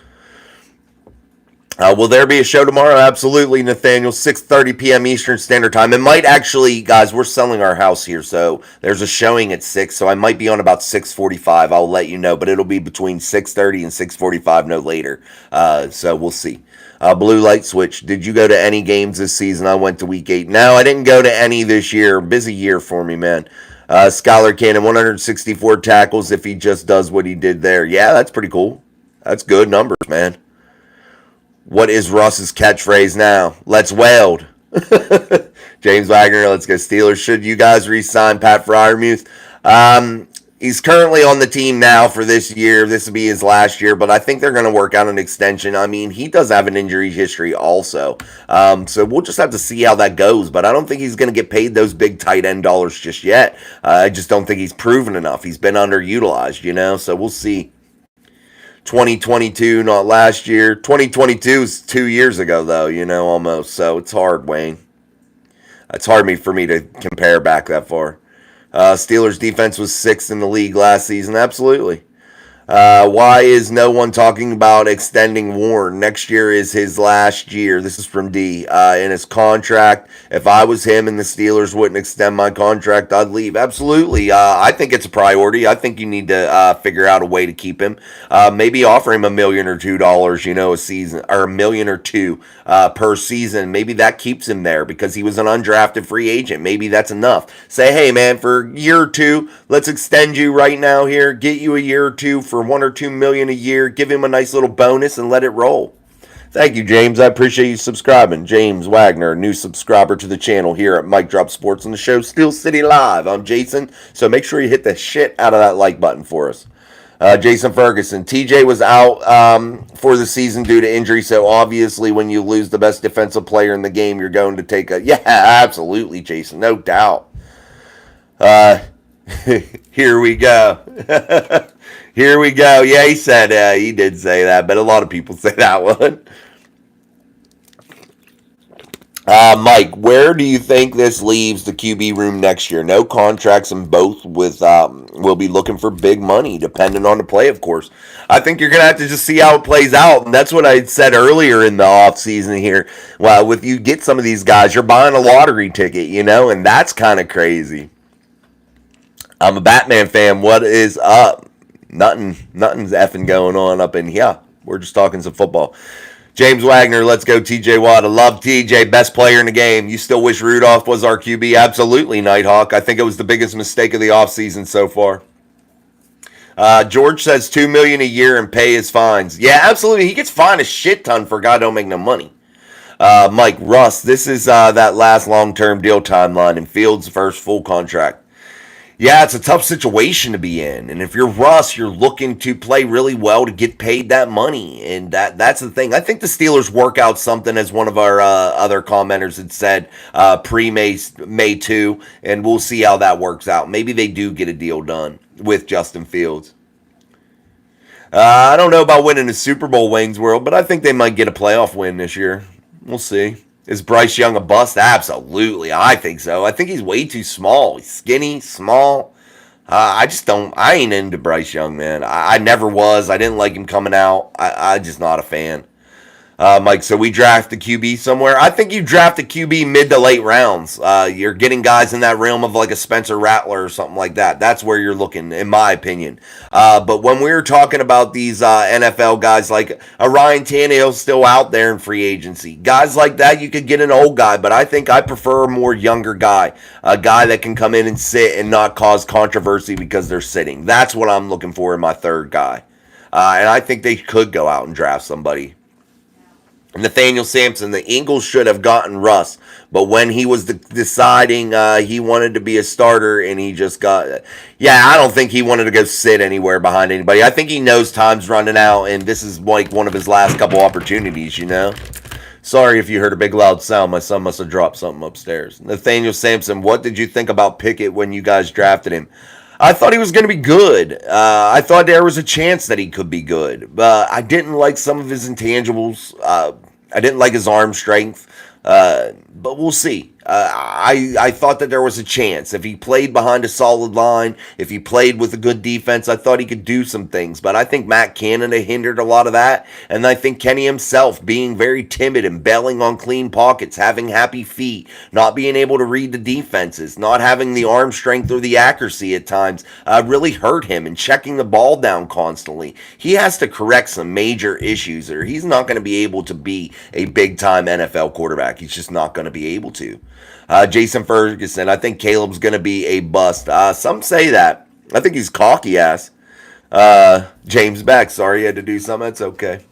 Will there be a show tomorrow? Absolutely, Nathaniel. 6:30 p.m. Eastern Standard Time. It might actually, guys, we're selling our house here, so there's a showing at 6, so I might be on about 6:45. I'll let you know, but it'll be between 6:30 and 6:45, no later. So we'll see. Blue Light Switch. Did you go to any games this season? I went to week 8. No, I didn't go to any this year. Busy year for me, man. Scholar Cannon, 164 tackles if he just does what he did there. Yeah, that's pretty cool. That's good numbers, man. What is Russ's catchphrase now? Let's weld. James Wagner, let's go Steelers. Should you guys re-sign Pat Freiermuth? He's currently on the team now for this year. This will be his last year, but I think they're going to work out an extension. I mean, he does have an injury history also. So we'll just have to see how that goes, but I don't think he's going to get paid those big tight end dollars just yet. I just don't think he's proven enough. He's been underutilized, you know, so we'll see. 2022, not last year. 2022 is 2 years ago, though, you know, almost. So it's hard, Wayne. It's hard for me to compare back that far. Steelers defense was 6th in the league last season. Absolutely. Why is no one talking about extending Warren? Next year is his last year. This is from D. In his contract, if I was him and the Steelers wouldn't extend my contract, I'd leave. Absolutely. I think it's a priority. I think you need to figure out a way to keep him. Maybe offer him $1 million or $2, a season, or $1 million or $2 per season. Maybe that keeps him there because he was an undrafted free agent. Maybe that's enough. Say, hey, man, for a year or two, let's extend you right now here, get you a year or two for $1 or $2 million a year, give him a nice little bonus and let it roll. Thank you, James. I appreciate you subscribing. James Wagner, new subscriber to the channel here at Mike Drop Sports on the show Steel City Live. I'm Jason, so make sure you hit the shit out of that like button for us. Jason Ferguson, TJ was out for the season due to injury, so obviously when you lose the best defensive player in the game, you're going to take a... Yeah, absolutely, Jason, no doubt. Here we go. Here we go. Yeah, he said, he did say that, but a lot of people say that one. Mike, where do you think this leaves the QB room next year? No contracts, and both will be looking for big money, depending on the play, of course. I think you're going to have to just see how it plays out, and that's what I said earlier in the offseason here. Well, if you get some of these guys, you're buying a lottery ticket, and that's kind of crazy. I'm a Batman fan. What is up? Nothing's effing going on up in here. We're just talking some football. James Wagner, let's go TJ Watt. I love TJ, best player in the game. You still wish Rudolph was our QB? Absolutely, Nighthawk. I think it was the biggest mistake of the offseason so far. George says $2 million a year and pay his fines. Yeah, absolutely. He gets fined a shit ton for a guy don't make no money. Mike, Russ, this is that last long-term deal timeline and Fields' first full contract. Yeah, it's a tough situation to be in. And if you're Russ, you're looking to play really well to get paid that money. And that's the thing. I think the Steelers work out something, as one of our other commenters had said, May 2, and we'll see how that works out. Maybe they do get a deal done with Justin Fields. I don't know about winning the Super Bowl, Wayne's World, but I think they might get a playoff win this year. We'll see. Is Bryce Young a bust? Absolutely. I think so. I think he's way too small. He's skinny, small. I ain't into Bryce Young, man. I never was. I didn't like him coming out. I'm just not a fan. Mike, so we draft the QB somewhere? I think you draft a QB mid to late rounds. You're getting guys in that realm of like a Spencer Rattler or something like that. That's where you're looking, in my opinion. But when we were talking about these NFL guys, like a Ryan Tannehill still out there in free agency. Guys like that, you could get an old guy, but I think I prefer a more younger guy. A guy that can come in and sit and not cause controversy because they're sitting. That's what I'm looking for in my third guy. And I think they could go out and draft somebody. Nathaniel Sampson, the Eagles should have gotten Russ, but when he was deciding he wanted to be a starter and he just got... Yeah, I don't think he wanted to go sit anywhere behind anybody. I think he knows time's running out, and this is like one of his last couple opportunities, Sorry if you heard a big loud sound. My son must have dropped something upstairs. Nathaniel Sampson, what did you think about Pickett when you guys drafted him? I thought he was going to be good. I thought there was a chance that he could be good. I didn't like some of his intangibles. I didn't like his arm strength. But we'll see. I thought that there was a chance. If he played behind a solid line, if he played with a good defense, I thought he could do some things. But I think Matt Canada hindered a lot of that. And I think Kenny himself being very timid and bailing on clean pockets, having happy feet, not being able to read the defenses, not having the arm strength or the accuracy at times, really hurt him, and checking the ball down constantly. He has to correct some major issues, or he's not going to be able to be a big-time NFL quarterback. He's just not going to be able to. Jason Ferguson, I think Caleb's going to be a bust. Some say that. I think he's cocky ass. James Beck, sorry you had to do something. That's okay.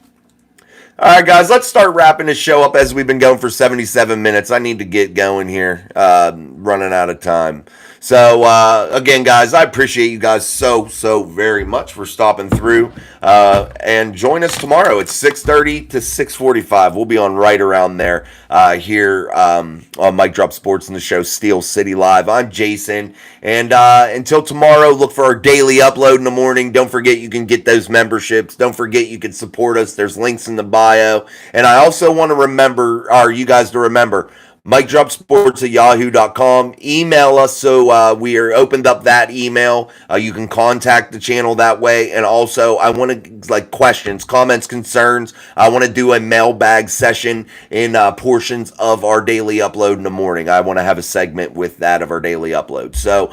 All right, guys, let's start wrapping this show up as we've been going for 77 minutes. I need to get going here. Running out of time. So, again, guys, I appreciate you guys so very much for stopping through. And join us tomorrow at 6:30 to 6:45. We'll be on right around there here on Mike Drop Sports and the show Steel City Live. I'm Jason. And until tomorrow, look for our daily upload in the morning. Don't forget you can get those memberships. Don't forget you can support us. There's links in the bio. And I also want to remember, or you guys to remember, MikeDropSports@yahoo.com. Email us, so we are opened up that email. You can contact the channel that way. And also, I want to, like, questions, comments, concerns. I want to do a mailbag session in portions of our daily upload in the morning. I want to have a segment with that of our daily upload. So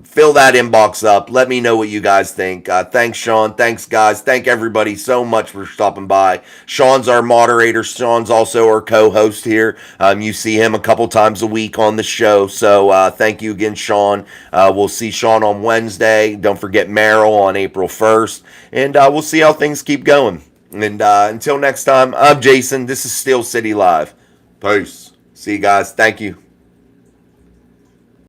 fill that inbox up. Let me know what you guys think. Thanks, Sean. Thanks, guys. Thank everybody so much for stopping by. Sean's our moderator. Sean's also our co-host here. You see him a couple times a week on the show. So thank you again, Sean. We'll see Sean on Wednesday. Don't forget Merrill on April 1st. And we'll see how things keep going. And until next time, I'm Jason. This is Steel City Live. Peace. See you guys. Thank you.